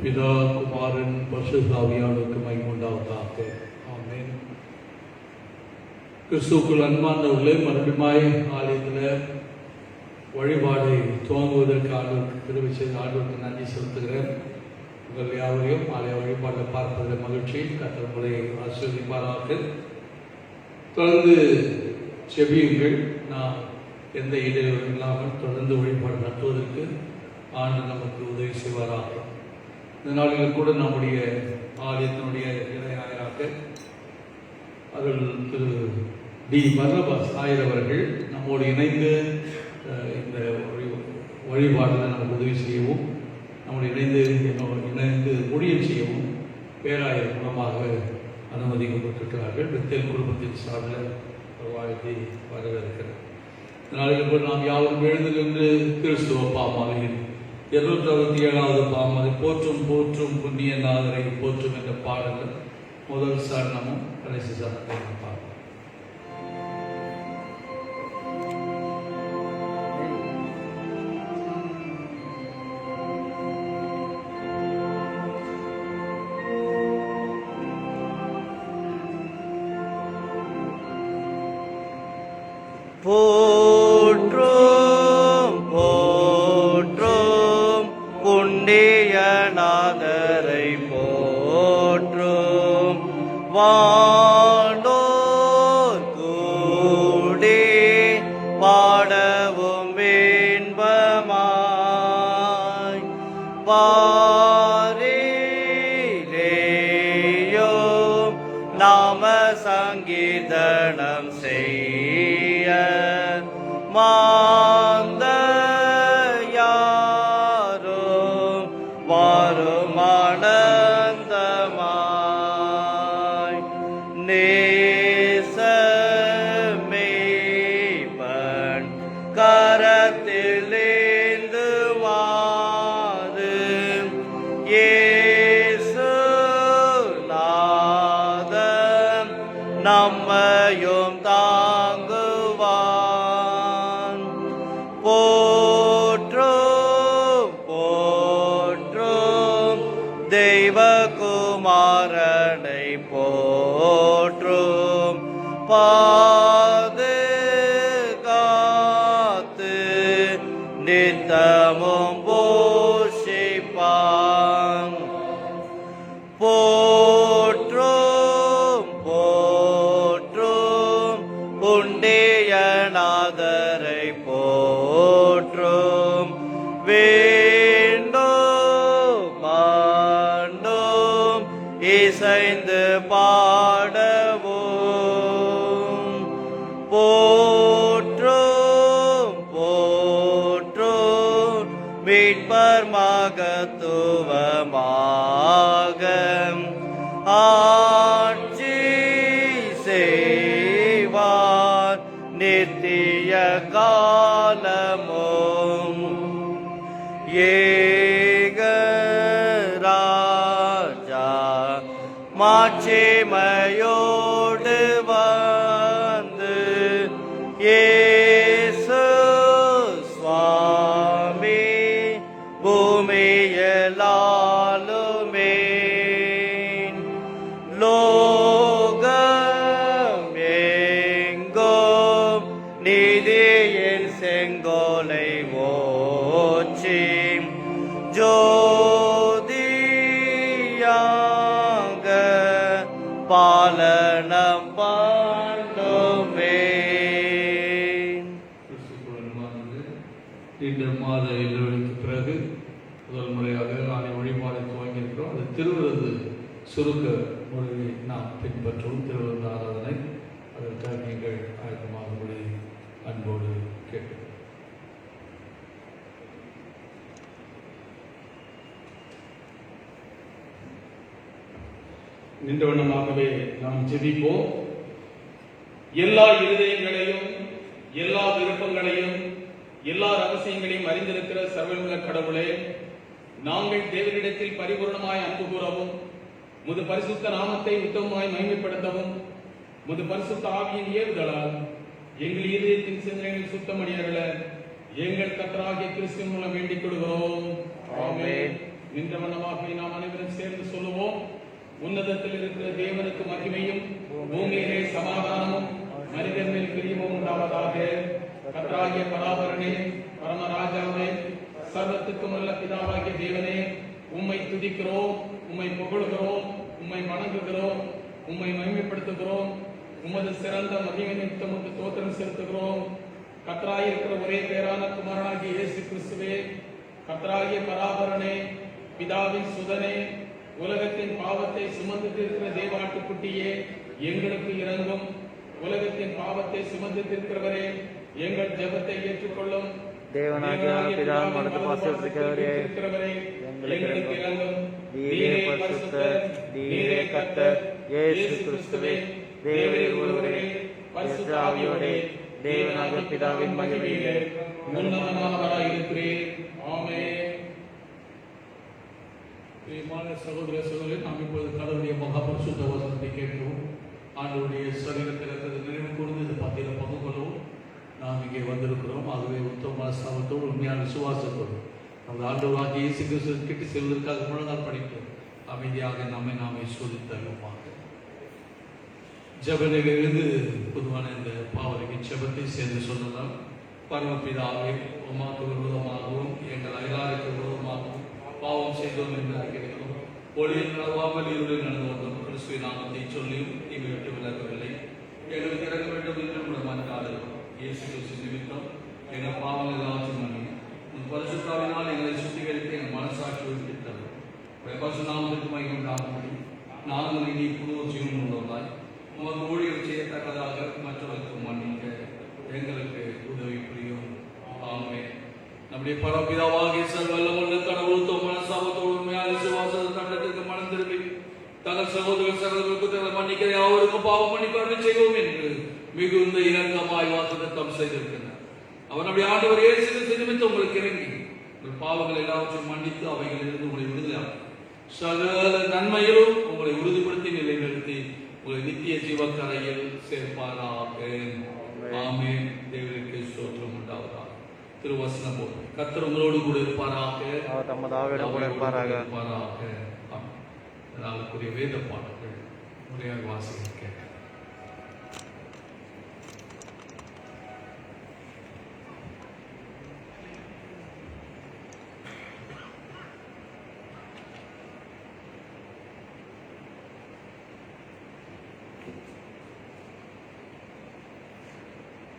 பிதா குமாரன் பரிசுத்த ஆவியானவருக்கு மகிமை உண்டாவதாக. ஆமென். கிறிஸ்துவுக்குள் அன்பார்ந்தவர்களே, மறுபடியும் ஆலயத்தில் வழிபாடை துவங்குவதற்காக கிருபை செய்த ஆண்டவருக்கு நன்றி செலுத்துகிறேன். உங்கள் யாவரையும் ஆலய வழிபாட்டை பார்ப்பதில் மகிழ்ச்சி. கர்த்தர் உங்களை ஆசீர்வதிப்பாராக. தொடர்ந்து செபியுங்கள். நான் எந்த இடையூறும் இல்லாமல் தொடர்ந்து வழிபாடு நடத்துவதற்கு ஆண்டு நமக்கு உதவி செய்வாராக. இந்த நாளில் கூட நம்முடைய ஆலயத்தினுடைய இணையாயராக அவர்கள் திரு டி பர்னபாஸ் ஆயர் அவர்கள் நம்மோடு இணைந்து இந்த வழிபாட்டில் நமக்கு உதவி செய்யவும், நம்முடைய இணைந்து ஊழியம் செய்யவும் பேராயர் மூலமாக அனுமதிக்கப்பட்டிருக்கிறார்கள். பெத்தேல் குடும்பத்தின் சார்பில் வாழ்த்தி வரவேற்கிறேன். நாளில் கூட நாம் யாரும் எழுந்து நின்று கிறிஸ்துவ பாமாலையில் 267வது பாமாலை போற்றும் போற்றும் புண்ணிய நாதரை போற்றும் என்ற பாடல்கள் முதல் சரணமும் கடைசி சரணத்தையும் பார்ப்போம். போற்றும் போற்றும் புண்ணியநாதரை போற்றும் வானோர் கூடி பாடவும் இன்பமாய் பாரிலேயும் நாம சங்கீர்த்தனம் செய்ய மாந்தயாரும் வாரும் ஆனந்தமாய் நேசமேபன் கரத்திலேந்து வாது இயேசுநாதன் நம்மையும் தாங்குவான். போற்றும் போற்றும் தெய்வகுமாரனை போற்றும் பாதுகாத்து நித்தமும் போஷிப்பான். போற்றும் போற்றும் புண்ணியநாதரை போற்றும் வேண்டும் மாண்டும் இசைந்து பாடவும். போற்றும் போற்றும் மீட்பர் மகத்துவமாக ஆட்சி செய்வார் நித்திய காலமும். ஏகராஜா மாட்சிமையோடு வந்து இயேசு சுவாமி பூமியிலாலுமே லோகம் எங்கும் நீதியின் செங்கோலை ஓச்சி ஜோதியாக பாலனம் பாண்டுமே. இந்த மாத இடைவெளிக்கு பிறகு முதல் முறையாக ஆலய வழிபாடு துவங்கியிருக்கிறோம். அது திருவிருந்து சுருக்க மொழியை நாம் பின்பற்றுவோம். திருவிருந்து ஆராதனை, அதற்காக நீங்கள் ஆயத்தமாகும்படி அன்போடு கேட்கிறோம். நின்ற வண்ணமாகவே நாம் ஜெபிப்போம். எல்லா இருதயங்களையும் எல்லா விருப்பங்களையும் எல்லா ரகசியங்களையும் அறிந்திருக்கிற சர்வமுள்ள கடவுளே, நாங்கள் தேவனிடத்தில் பரிபூர்ணமாய் அன்பு கூறவும் முது பரிசுத்த நாமத்தை உத்தமமாய் மகிமைப்படுத்தவும் முது பரிசுத்த ஆவியின் ஏவுதலால் எங்கள் இதயத்தின் சிந்தனைகள் சுத்தமடையர்கள எங்கள் கர்த்தராகிய கிறிஸ்து மூலம் வேண்டிக் கொள்கிறோம். ஆமென். நின்ற வண்ணமாக நாம் அனைவரும் சேர்ந்து சொல்லுவோம். உன்னதத்தில் இருக்கிற தேவனுக்கு மகிமையும் பூமியிலே சமாதானமும் மனிதன் மேல் பிரியமும் உண்டாவதாக. கர்த்தராகிய பராபரனே, பரமராஜாவே, சர்வத்துக்கும் நல்ல பிதாவாகிய தேவனே, உம்மை துதிக்கிறோம், உம்மை புகழுகிறோம், உம்மை வணங்குகிறோம், உம்மை மகிமைப்படுத்துகிறோம். உமது சிறந்த மகிமை நிமித்தமுக்கு தோத்திரம் செலுத்துகிறோம். கர்த்தராய் இருக்கிற ஒரே பேரான குமாரனாகிய இயேசு கிறிஸ்துவே, கர்த்தராகிய பராபரனே, பிதாவின் சுதனே, உலகத்தின் பாவத்தை சுமந்து தீர்க்கிற தேவாட்டுக்குட்டியே, எங்களுக்கு இறங்கும். உலகத்தின் பாவத்தை சுமந்து தீர்க்கிறவரே, எங்கள் ஜெபத்தை ஏற்றுக்கொள்ளும். தேவனாகிய பிதாவின் வலது பார்சத்தில் இருக்கிறவரே, எங்களுக்கு இறங்கும். நீரே பரிசுத்தர், நீரே கர்த்தர், இயேசு கிறிஸ்துவே, தேவரீர் ஒருவரே, பரிசுத்த ஆவியோடே, தேவனாகிய பிதாவின் மகிமையிலே உன்னதமானவராய் இருக்கிறீர். ஆமென். பிரியமான சகோதர சகோதரி, நாம் இப்பொழுது கடவுளுடைய மகாபரிசுத்த வசனத்தை கேட்கிறோம். ஆண்டவருடைய சரீரத்தில் நினைவு கூர்ந்து இந்த பத்தியில பங்கு கொள்ளவும் நாம் இங்கே வந்திருக்கிறோம். ஆகவே உத்தம மனஸ்தாபத்தோடு உண்மையான விசுவாசத்தோடு நமது ஆண்டவராகிய இயேசு கிறிஸ்து கிட்ட செல்வதற்காக முழங்கால் படிக்கிறோம். அமைதியாக நாமே சோதித்தருவோமாக. ஜபனிலிருந்து பொதுவான இந்த பாவனைக்கு ஜபத்தை சேர்ந்து சொல்லலாம். பரமபிதாவே, உமாக்கு விரோதமாகவும் எங்கள் அயலாருக்கு விரோதமாகவும் பாவம் செய்தோம் என்று அறிக்கிறோம். ஒளியில் நடவாமல் இருளில் நடந்து வந்தோம். கிறிஸ்துவின் நாமத்தை சொல்லியும் தீமை விட்டு விலகவில்லை. எங்களுக்கு இறங்க வேண்டும் என்று நம்முடைய மன்றாடுகிறோம். இயேசு கிறிஸ்து நிமித்தம் எங்கள் பாவங்கள் எல்லாவற்றையும் மன்னி உன் பரிசுத்தாவினால் எங்களை சுத்திகரித்து எங்கள் மனசாட்சி விடுவித்தது. பரிசு நாமத்திற்கு மகிமை உண்டாகும்படி நாங்கள் இனி புது ஜீவன் உள்ளவர்களாய் உமக்கு ஊழியர் செய்யத்தக்கதாக மற்றவர்களுக்கு மன்னிக்க எங்களுக்கு உதவி புரியும். ஆமென். நம்முடைய பரபிதாவாகிய சர்வவல்லமுள்ள கடவுள் மனசாபத்தோடு உண்மையான விசுவாசத்தை தண்டத்திற்கு மனம் திரும்பி தங்கள் சகோதரர்களுக்கு தங்களை மன்னிக்கிற யாவருக்கும் பாவம் மன்னிப்பு செய்வோம் என்று மிகுந்த இரக்கமாய் வாக்குத்தத்தம் செய்திருக்கிறார். அவர் நம்முடைய ஆண்டவர் இயேசு கிறிஸ்து நிமித்தம் உங்களுக்கு இறங்கி உங்கள் பாவங்கள் எல்லாவற்றையும் மன்னித்து அவைகளிலிருந்து உங்களை விடுதலை சகல நன்மையிலும் உங்களை உறுதிப்படுத்தி நிலைநிறுத்தி உங்களை நித்திய ஜீவக்கரையில் சேர்ப்பாராக. ஆமென். தேவனுக்கு ஸ்தோத்திரம் உண்டாவதாக. திருவசனம் போல் கர்த்தர் உங்களோடு கூட இருப்பாராக. அதனாலுக்குரிய வேத பாடங்கள் முறையாக வாசிக்க கேட்க.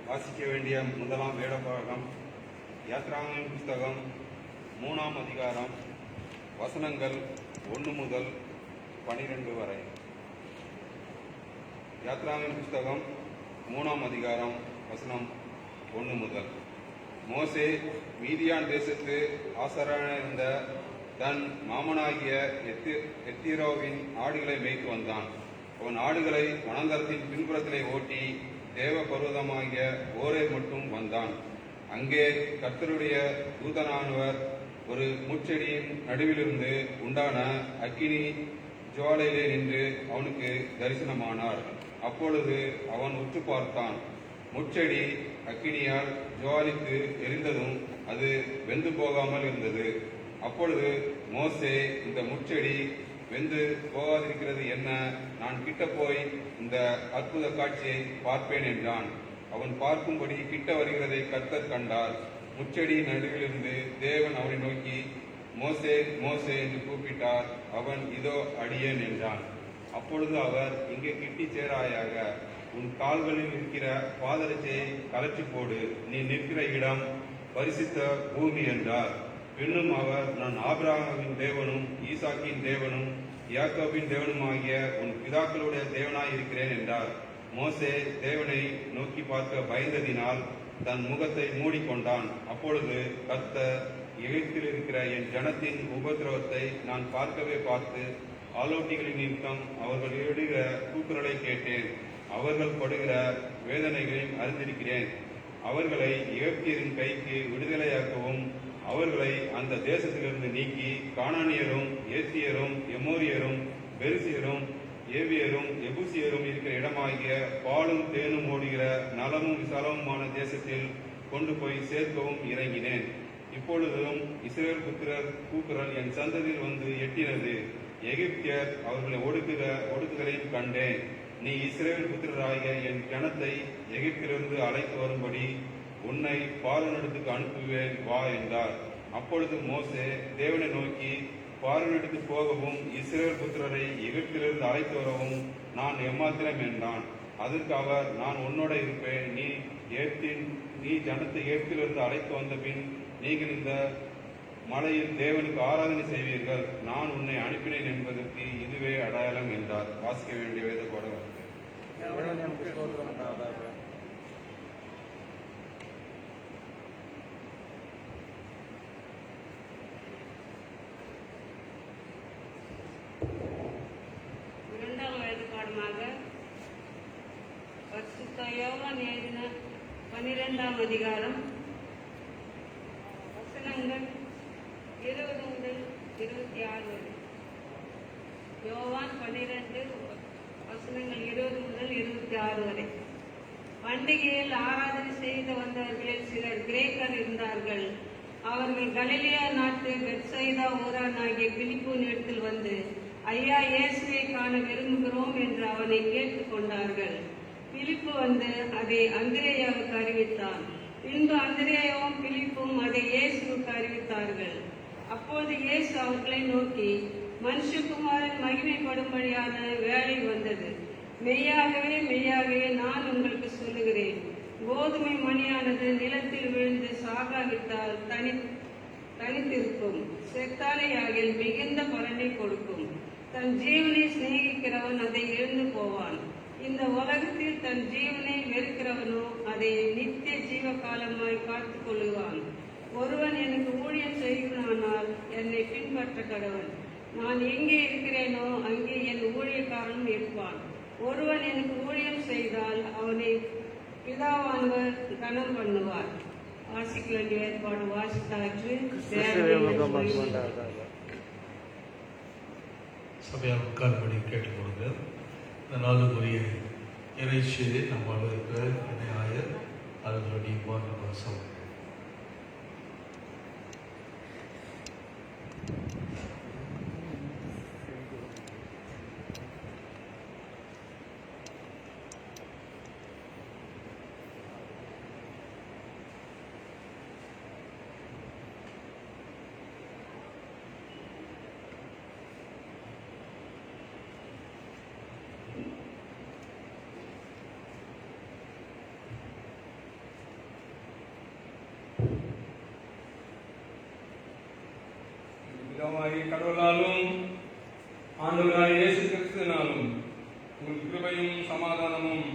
வாசிக்க வேண்டிய முதலாம் வேதபாகம் யாத்ராகமம் புஸ்தகம் 3ஆம் அதிகாரம் வசனங்கள் 1 முதல் 12 வரை. யாத்ராகமம் புஸ்தகம் 3ஆம் அதிகாரம் வசனம் 1 முதல். மோசே மீதியான் தேசத்து ஆசாரியனாயிருந்த தன் மாமனாகிய எத்திரோவின் ஆடுகளை மேய்த்து வந்தான். அவன் ஆடுகளை வனாந்தரத்தின் பின்புறத்திலே ஓட்டி தேவ பர்வதமாகிய ஓரே மட்டும் வந்தான். அங்கே கர்த்தருடைய தூதனானவர் ஒரு முட்செடியின் நடுவிலிருந்து உண்டான அக்கினி ஜுவாலையிலே நின்று அவனுக்கு தரிசனமானார். அப்பொழுது அவன் உற்று பார்த்தான். முட்செடி அக்கினியால் ஜுவாலித்து எரிந்ததும் அது வெந்து போகாமல் இருந்தது. அப்பொழுது மோசே, இந்த முட்செடி வெந்து போகாதிருக்கிறது என்ன? நான் கிட்ட போய் இந்த அற்புத காட்சியை பார்ப்பேன் என்றான். அவன் பார்க்கும்படி கிட்ட வருகிறதை கர்த்தர் கண்டார். முச்செடியின் நடுவிலிருந்து தேவன் அவனை நோக்கி, மோசே மோசே என்று கூப்பிட்டார். அவன், இதோ அடியேன் என்றான். அப்பொழுது அவர், இங்கே கிட்டி சேராயாக, உன் கால்களில் இருக்கிற பாதரட்சையை கலற்றி போடு, நீ நிற்கிற இடம் பரிசுத்த பூமி என்றார். பின்னும் அவர், நான் ஆபிரகாமின் தேவனும் ஈசாக்கின் தேவனும் யாக்கோபின் தேவனுமாகிய உன் பிதாக்களுடைய தேவனாய் இருக்கிறேன் என்றார். மோசே தேவனை நோக்கி பார்க்க பயந்ததினால் தன் முகத்தை மூடிக்கொண்டான். அப்பொழுது கர்த்தர், எகிப்தில் இருக்கிற என் ஜனத்தின் உபதிரவத்தை நான் பார்க்கவே பார்த்து ஆலோட்டிகளின் நிமித்தம் அவர்கள் இடுகிற கூக்குரலை கேட்டேன். அவர்கள் படுகிற வேதனைகளையும் அறிந்திருக்கிறேன். அவர்களை எகிப்தியரின் கைக்கு விடுதலையாக்கவும் அவர்களை அந்த தேசத்திலிருந்து நீக்கி கானானியரும் ஏத்தியரும் எமோரியரும் பெரிசியரும் ஏவியரும் எபூசியரும் இருக்கிற இடமாகிய பாலும் தேனும் ஓடுகிற நலமும் விசாலமுமான தேசத்தில் கொண்டு போய் சேர்க்கவும் இறங்கினேன். இப்பொழுதும் இஸ்ரவேல் புத்திரர் கூக்குரல் என் சந்ததியில் வந்து எட்டினது. எகிப்தியர் அவர்களை ஒடுக்குதலையும் கண்டேன். நீ இஸ்ரவேல் புத்திரராகிய என் ஜனத்தை எகிப்திலிருந்து அழைத்து வரும்படி உன்னை பார்வோனிடத்துக்கு அனுப்புவேன் வா என்றார். அப்பொழுது மோசே தேவனை நோக்கி, பார்வோனிடத்து போகவும் இஸ்ரவேல் புத்திரரை எகிப்திலிருந்து அழைத்து வரவும் நான் எம்மாத்திரம் என்றான். அதற்கு அவர், நான் உன்னோட இருப்பேன். நீ ஜனத்தை எகிப்திலிருந்து அழைத்து வந்த பின் நீங்கள் இந்த மலையில் தேவனுக்கு ஆராதனை செய்வீர்கள். நான் உன்னை அனுப்பினேன் என்பதற்கு இதுவே அடையாளம் என்றார். வாசிக்க வேண்டிய வேத பாடம். இரண்டாம் வயது பாடமாக பரிசுத்த யோவான் எழுதின 12ஆம் அதிகாரம் வசனங்கள் 20 முதல் 26 வரை. யோவான் 12 வசனங்கள் 20 முதல் 26 வரை. பண்டிகையில் ஆராதனை செய்து வந்தவர்களில் சிலர் கிரேக்கர் இருந்தார்கள். அவர்கள் கலிலேயா நாட்டு பெத்சைதா ஊரானாகிய பிலிப்புவின் இடத்தில் வந்து, ஐயா, இயேசுவை காண விரும்புகிறோம் என்று அவனை கேட்டுக்கொண்டார்கள். பிலிப்பு வந்து அதை அந்திரேயாவுக்கு அறிவித்தான். பின்பு அந்திரேயாவும் பிலிப்பும் அதை இயேசுவுக்கு அறிவித்தார்கள். அப்போது இயேசு அவர்களை நோக்கி, மனுஷகுமாரன் மகிமைப்படும்படியான வேலை வந்தது. மெய்யாகவே மெய்யாகவே நான் உங்களுக்கு சொல்லுகிறேன், கோதுமை மணியானது நிலத்தில் விழுந்து சாகாவிட்டால் தனித்திருக்கும், செத்தாலையாகில் மிகுந்த பலனை கொடுக்கும். தன் ஜீவனை சிநேகிக்கிறவன் அதை இழந்து போவான். இந்த உலகத்தில் தன் ஜீவனை வெறுக்கிறவனோ அதை நித்திய ஜீவ காலமாய் காத்துக் கொள்ளுவான். ஒருவன் எனக்கு ஊழியம் செய்கிறானால் என்னை பின்பற்ற கடவன். நான் எங்கே இருக்கிறேனோ அங்கே என் ஊழியக்காரனும் இருப்பான். ஒருவன் எனக்கு ஊழியம் செய்தால் அவனை பிதாவானவர் கனம் பண்ணுவார். வாசிக்க வேண்டிய ஏற்பாடு வாசித்தாற்று. சபையார் உட்கார்படி கேட்டுக்கொள்ளுங்க. இந்த நாளுக்குரிய இறைச்சியை நம்மளோட இருக்கிற இணையாயர் அவர்களுடைய வாசம். கடவுளாலும் ஆண்டவராகிய இயேசு கிறிஸ்துவினாலும் உங்களுக்கு கிருபையும் சமாதானமும்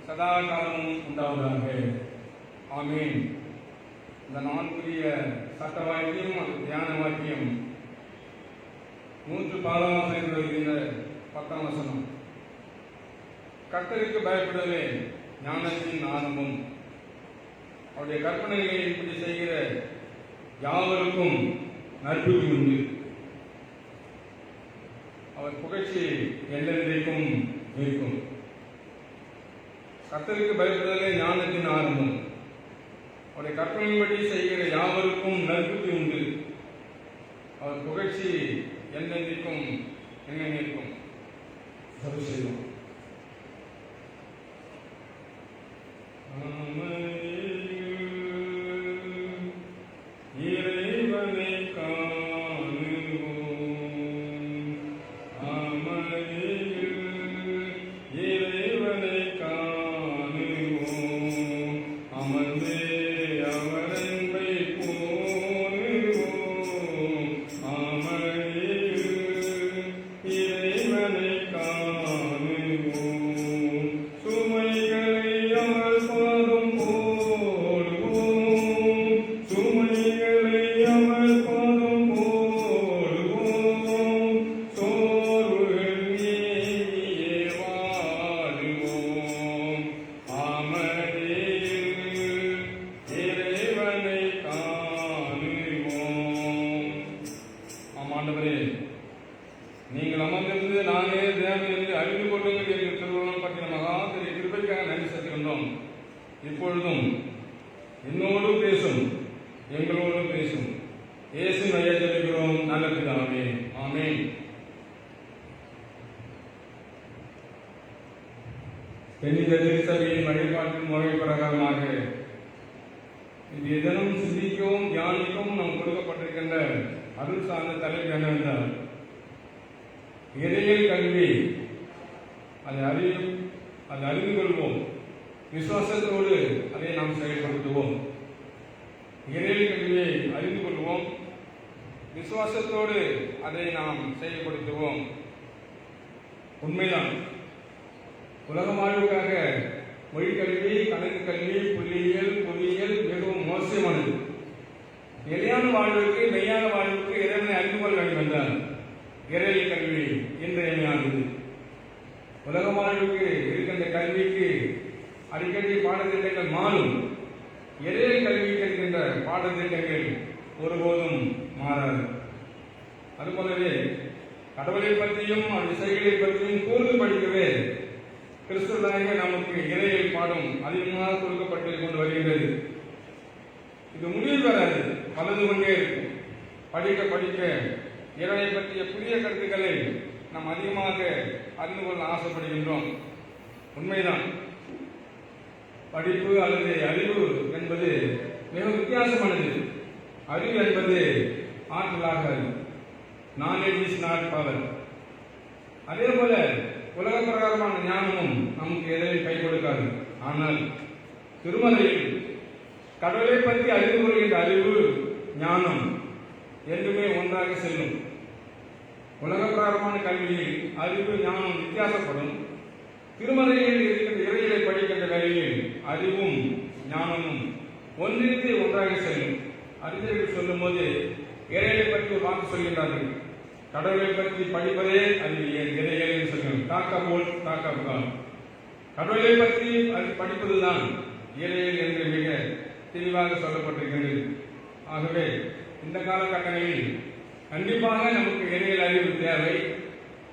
சதா காலமும் உண்டாவதாக. ஆமீன். இந்த நான்குரிய சட்ட வாக்கியம் தியான வாக்கியம் 10 வசனம். கர்த்தருக்கு பயப்படுவதே ஞானத்தின் ஆரம்பம். அவருடைய கற்பனைகளை இப்படி செய்கிற யாவருக்கும் நற்புத்தி உண்டு. அவர் புகழ்ச்சி எல்லென்றைக்கும் இருக்கும். கர்த்தருக்கு பயப்படுதலே ஞானத்தின் ஆரம்பம். அவருடைய கற்பனையின்படி செய்கிற யாவருக்கும் நற்புத்தி உண்டு. அவர் புகழ்ச்சி என்றென்றைக்கும் இருக்கும். செய்வோம். நீங்கள் அமர்ந்திருந்து நானே தேவன் என்று அறிந்து கொள்ளுங்கள் என்று திருவள்ளுவர் பற்றின மகா பெரிய கிருபைக்காக நன்றி செலுத்துகின்றோம். இப்பொழுதும் என்னோடு பேசும் எங்களோடு பேசும். இயேசு பெயரில் ஜெபிக்கிறோம் நல்ல பிதாவே. ஆமென். தென்னிந்த திருச்சபையின் வழிபாட்டின் முறை பிரகாரமாக இது தினம் சிந்திக்கவும் தியானிக்கவும் நாம் கொடுக்கப்பட்டிருக்கின்ற அருள் சார்ந்த தலைப்பு என்னவென்றால் இறையியல் கல்வி. அதை அறிந்து கொள்வோம், விசுவாசத்தோடு அதை நாம் செயல்படுத்துவோம். இறையியல் கல்வியை அறிந்து கொள்வோம், விசுவாசத்தோடு அதை நாம் செயல்படுத்துவோம். உண்மைதான், உலக வாழ்வுக்காக மொழிக்கல்வி, கணக்கு கல்வி, புள்ளியியல், பொறியியல் மிகவும் மோசமானது. நிலையான வாழ்வுக்கு, மெய்யான வாழ்வுக்கு இறைவனை அறிந்து கொள்ள வேண்டும் என்றால் இறையியல் கல்வி இன்றியமையானது. உலக வாழ்வுக்கு இருக்கின்ற கல்விக்கு அடிக்கடி பாடத்திட்டங்கள் மாறும். இறையியல் கல்விக்கு இருக்கின்ற பாடத்திட்டங்கள் ஒருபோதும் மாறாது. அதுபோலவே கடவுளை பற்றியும் விசைகளை பற்றியும் கூர்ந்து படிக்கவே கிறிஸ்துவனாக நமக்கு இறையியல் பாடம் அதிகமாக கொடுக்கப்பட்டு கொண்டு வருகிறது. இது முடிவு பெறாது, வளர்ந்து கொண்டே இருக்கும். படிக்க படிக்க இறையை பற்றிய புதிய கருத்துக்களை நாம் அதிகமாக அறிந்து கொள்ள ஆசைப்படுகின்றோம். உண்மைதான், படிப்பு அல்லது அறிவு என்பது மிக வித்தியாசமானது. அறிவு என்பது ஆற்றலாக, நாலேஜ் இஸ் நாட் பவர். அதே போல உலக பிரகாரமான ஞானமும் நமக்கு எதையும் கை கொடுக்காது. ஆனால் திருமலையில் கடவுளை பற்றி அறிந்து கொள்கின்ற அறிவு, ஞானம் என்றுமே ஒன்றாக செல்லும். உலக பிரகாரமான கல்வியில் அறிவு, ஞானம் வித்தியாசப்படும். திருமலையில் இருக்கின்ற இறையிலை படிக்கின்ற வேளையில் அறிவும் ஞானமும் ஒன்றிற்கு ஒன்றாக செல்லும். அறிஞர்கள் சொல்லும் போது இறையிலை பற்றி ஒரு வாக்கு சொல்கின்றார்கள். கடவுளை பற்றி படிப்பதே அறிவியல், இறையியல் சொல்கிறோம். கடவுளை பற்றி படிப்பதுதான் இறையியல் என்று மிக தெளிவாக சொல்லப்பட்டிருக்கிறது. ஆகவே இந்த காலகட்டங்களில் கண்டிப்பாக நமக்கு இறையியல் அறிவு தேவை.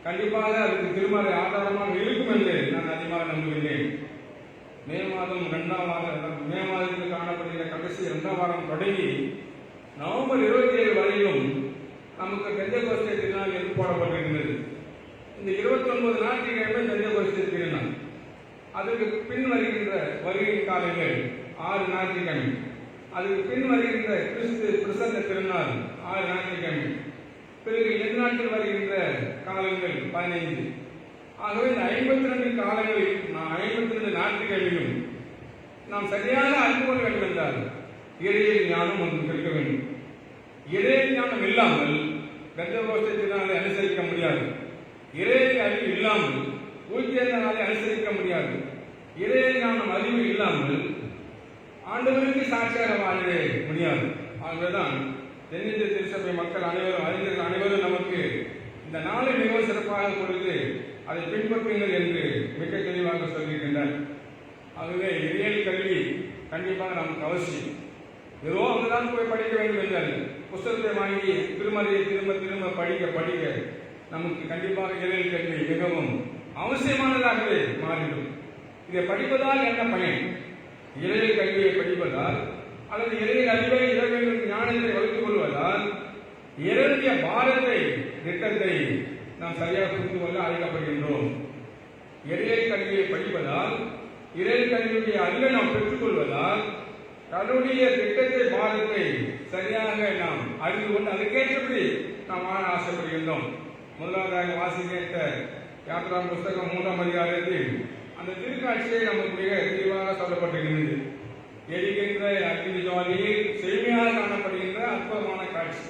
கண்டிப்பாக அதுக்கு திருமலை ஆதாரமாக இருக்கும் என்று நான் அதிகமாக நம்புகிறேன். மே மாதத்தில் காணப்படுகிற கடைசி 2ஆம் வாரம் தொடங்கி நவம்பர் 27 வரையிலும் நமக்கு பெந்தெகோஸ்தே திருநாள் என்று போடப்பட்டிருக்கிறது. இந்த 29 ஞாயிற்றுக்கிழமை பெந்தெகோஸ்தே திருநாள். அதற்கு பின் வருகின்ற வருகை காலங்கள் 6 ஞாயிற்றுக்கிழமை. அதுக்கு பின் வருகின்ற கிறிஸ்து பிரசன்ன திருநாள் 6 ஞாயிற்றுக்கிழமை. பிறகு 7 நாட்கள் வருகின்ற காலங்கள் 15. ஆகவே இந்த 52 காலங்களில் 52 ஞாயிற்றுக்கிழமையும் நாம் சரியாக அறிந்து கொள்ள வேண்டும் என்றால் இறையியல் ஞானம் ஒன்று இருக்க வேண்டும். இறையியல் ஞானம் இல்லாமல் பெந்தெகோஸ்தே திருநாளை அனுசரிக்க முடியாது. இறையியல் அறிவு இல்லாமல் ஊழியர் நாளை அனுசரிக்க முடியாது. இறையியல் ஞானம் அறிவு இல்லாமல் ஆண்டவருக்கு சாட்சியாக வாழவே முடியாது. ஆகவேதான் தென்னிந்திய திருச்சபை மக்கள் அனைவரும், அறிஞர்கள் அனைவரும் நமக்கு இந்த நாளை மிகவும் சிறப்பாக கொடுத்து அதை பின்பற்றுங்கள் என்று மிக தெளிவாக சொல்லியிருக்கின்றனர். ஆகவே இறையியல் கல்வி கண்டிப்பாக நமக்கு அவசியம். ஏதோ அங்குதான் போய் படிக்க வேண்டும் என்றால் புத்தகத்தை வாங்கி திருமறையை திரும்ப திரும்ப படிக்க நமக்கு கண்டிப்பாக இறையியல் கல்வி மிகவும் அவசியமானதாகவே மாறிவிடும். இதை படிப்பதால் என்ன பயன்? இறையியல் கல்வியை படிப்பதால் அல்லது இறையியல் அறிவை, இறைவனின் ஞானத்தை வளர்த்துக் கொள்வதால் இறைவனுடைய பாரத்தை, திட்டத்தை நாம் சரியாக புரிந்து கொள்ள அழைக்கப்படுகின்றோம். இறையியல் கல்வியை படிப்பதால், இறையியல் கல்வியுடைய அறிவை நாம் பெற்றுக் கொள்வதால் கடவுளுடைய திட்டத்தை, பாரத்தை சரியாக நாம் அறிந்து கொண்டு அதற்கேற்றபடி நாம் வாழ ஆசைப்படுகின்றோம். முதலாவதாக வாசிக்க யாத்ரா புஸ்தகம் 3ஆம் அதிகாரத்தில் அந்த திருக்காட்சியை நமக்கு மிக தெளிவாக சொல்லப்பட்டிருக்கிறது. எரிகின்ற அக்னி ஜுவாலையில் செழுமையாக காணப்படுகின்ற அற்புதமான காட்சி.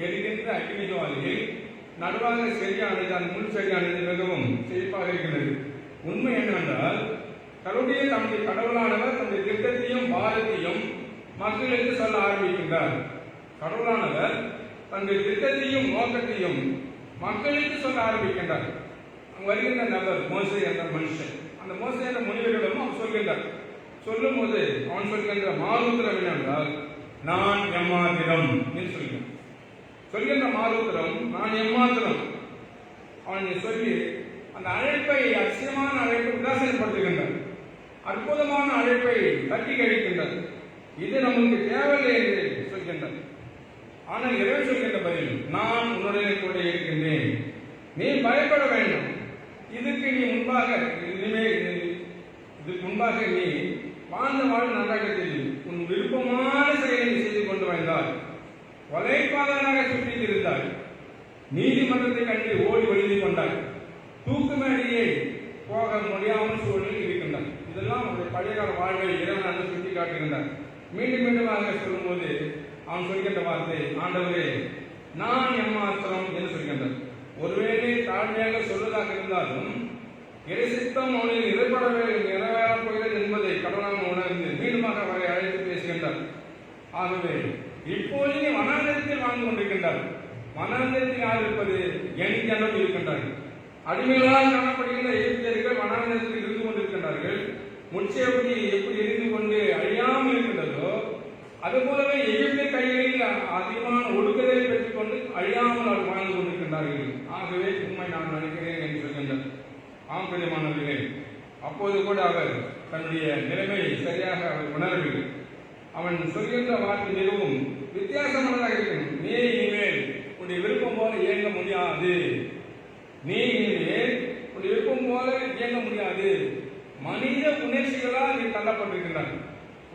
எரிகின்ற அக்னி ஜுவாலையில் நடுவாக செடியானது, அந்த முள் செடியானது மிகவும் செழிப்பாக இருக்கிறது. உண்மை என்னவென்றால் கடவுளுடைய தம்முடைய கடவுளானவர் தம்முடைய திட்டத்தையும் பாரத்தையும் மக்களுக்கு சொல்ல ஆரம்பிக்கின்றார். கடவுளானவர் தன்னுடைய திட்டத்தையும் நோக்கத்தையும் மக்களுக்கு சொல்ல ஆரம்பிக்கின்றார். அங்கு வருகின்ற நபர் மோசே என்ற மனுஷன். அந்த மோசே என்ற முனிவரிடமும் அவர் சொல்கின்றார். சொல்லும் போது அவன் சொல்கின்ற மாறுத்திரம் என்னவென்றால் நான் எம்மாத்திரம் என்று சொல்கின்ற மாறுத்திரம் நான் எம்மாத்திரம். அவன் சொல்லி அந்த அழைப்பை, அசியமான அழைப்பை உதாசீனப்படுத்துகின்றார். அற்புதமான அழைப்பை தட்டி கழிக்கின்றார். இது நமக்கு தேவையில்லை என்று சொல்கின்றார். ஆனால் இறைவன் சொல்கின்ற பதில், நான் உன்னுடைய கூட இருக்கின்றேன், நீ பயப்பட வேண்டும். இதுக்கு முன்பாக நீ வாழ்ந்த வாழ்வு நன்றாக தெரியும். உன் விருப்பமான செயலை செய்து கொண்டு வந்தால், கொலைப்பாளராக சுற்றி இருந்தால், நீதிமன்றத்தை கண்டு ஓடி ஒளிந்து கொண்டால், தூக்கு மேடையே போக முடியாமல் சூழலில் இருக்கின்றார். இதெல்லாம் அவருடைய பழையகால வாழ்வை இறைவன் சுட்டி காட்டுகின்றார். மீண்டும் மீண்டுமாக சொல்லும்போது அவன் சொல்கின்ற வார்த்தை, ஆண்டவரே நான் எம்மாத்திரம் என்று சொல்கின்றார். ஒருவேளை தாழ்மையாக சொல்வதாக இருந்தாலும் இறைசித்தம் அவனில் நிறைவேறப் போகிறது என்பதை கடவுளாக உணர்ந்து மீண்டுமாக அவரை அழைத்து பேசுகின்றார். ஆகவே இப்போது நீ வனாந்தரத்தில் வாழ்ந்து கொண்டிருக்கின்றார். வனாந்தரத்தில் யார் இருப்பது? என் ஜனம் இருக்கின்றார்கள். அடிமைகளால் காணப்படுகின்ற எகிப்தியர்கள் வனாந்தரத்தில் இருந்து கொண்டிருக்கின்றார்கள். முச்சேபடி எப்படி இருந்து கொண்டு அழியாமல் இருக்கின்றதோ அதுபோலவே எகிப்திய கைகளில் அதிகமான ஒடுக்குதலை பெற்றுக் கொண்டு அழியாமல் அவர் வாழ்ந்து கொண்டிருக்கின்றார்கள். ஆகவே உண்மை நான் நினைக்கிறேன் என்று சொல்கின்றார். ஆம் பிரியமானவர்களே, அப்போது கூட அவர் தன்னுடைய நிலைமையை சரியாக அவர் உணரவில்லை. அவன் சொல்கின்ற வார்த்தை மிகவும் வித்தியாசமானதாக இருக்கணும். நீ இனிமேல் உன்னுடைய விருப்பம் போல இயங்க முடியாது. நீ இனிமேல் உன்னுடைய விருப்பம் போல இயங்க முடியாது. மனித உணர்ச்சிகளால் நீ தள்ளப்பட்டிருக்கின்றார்.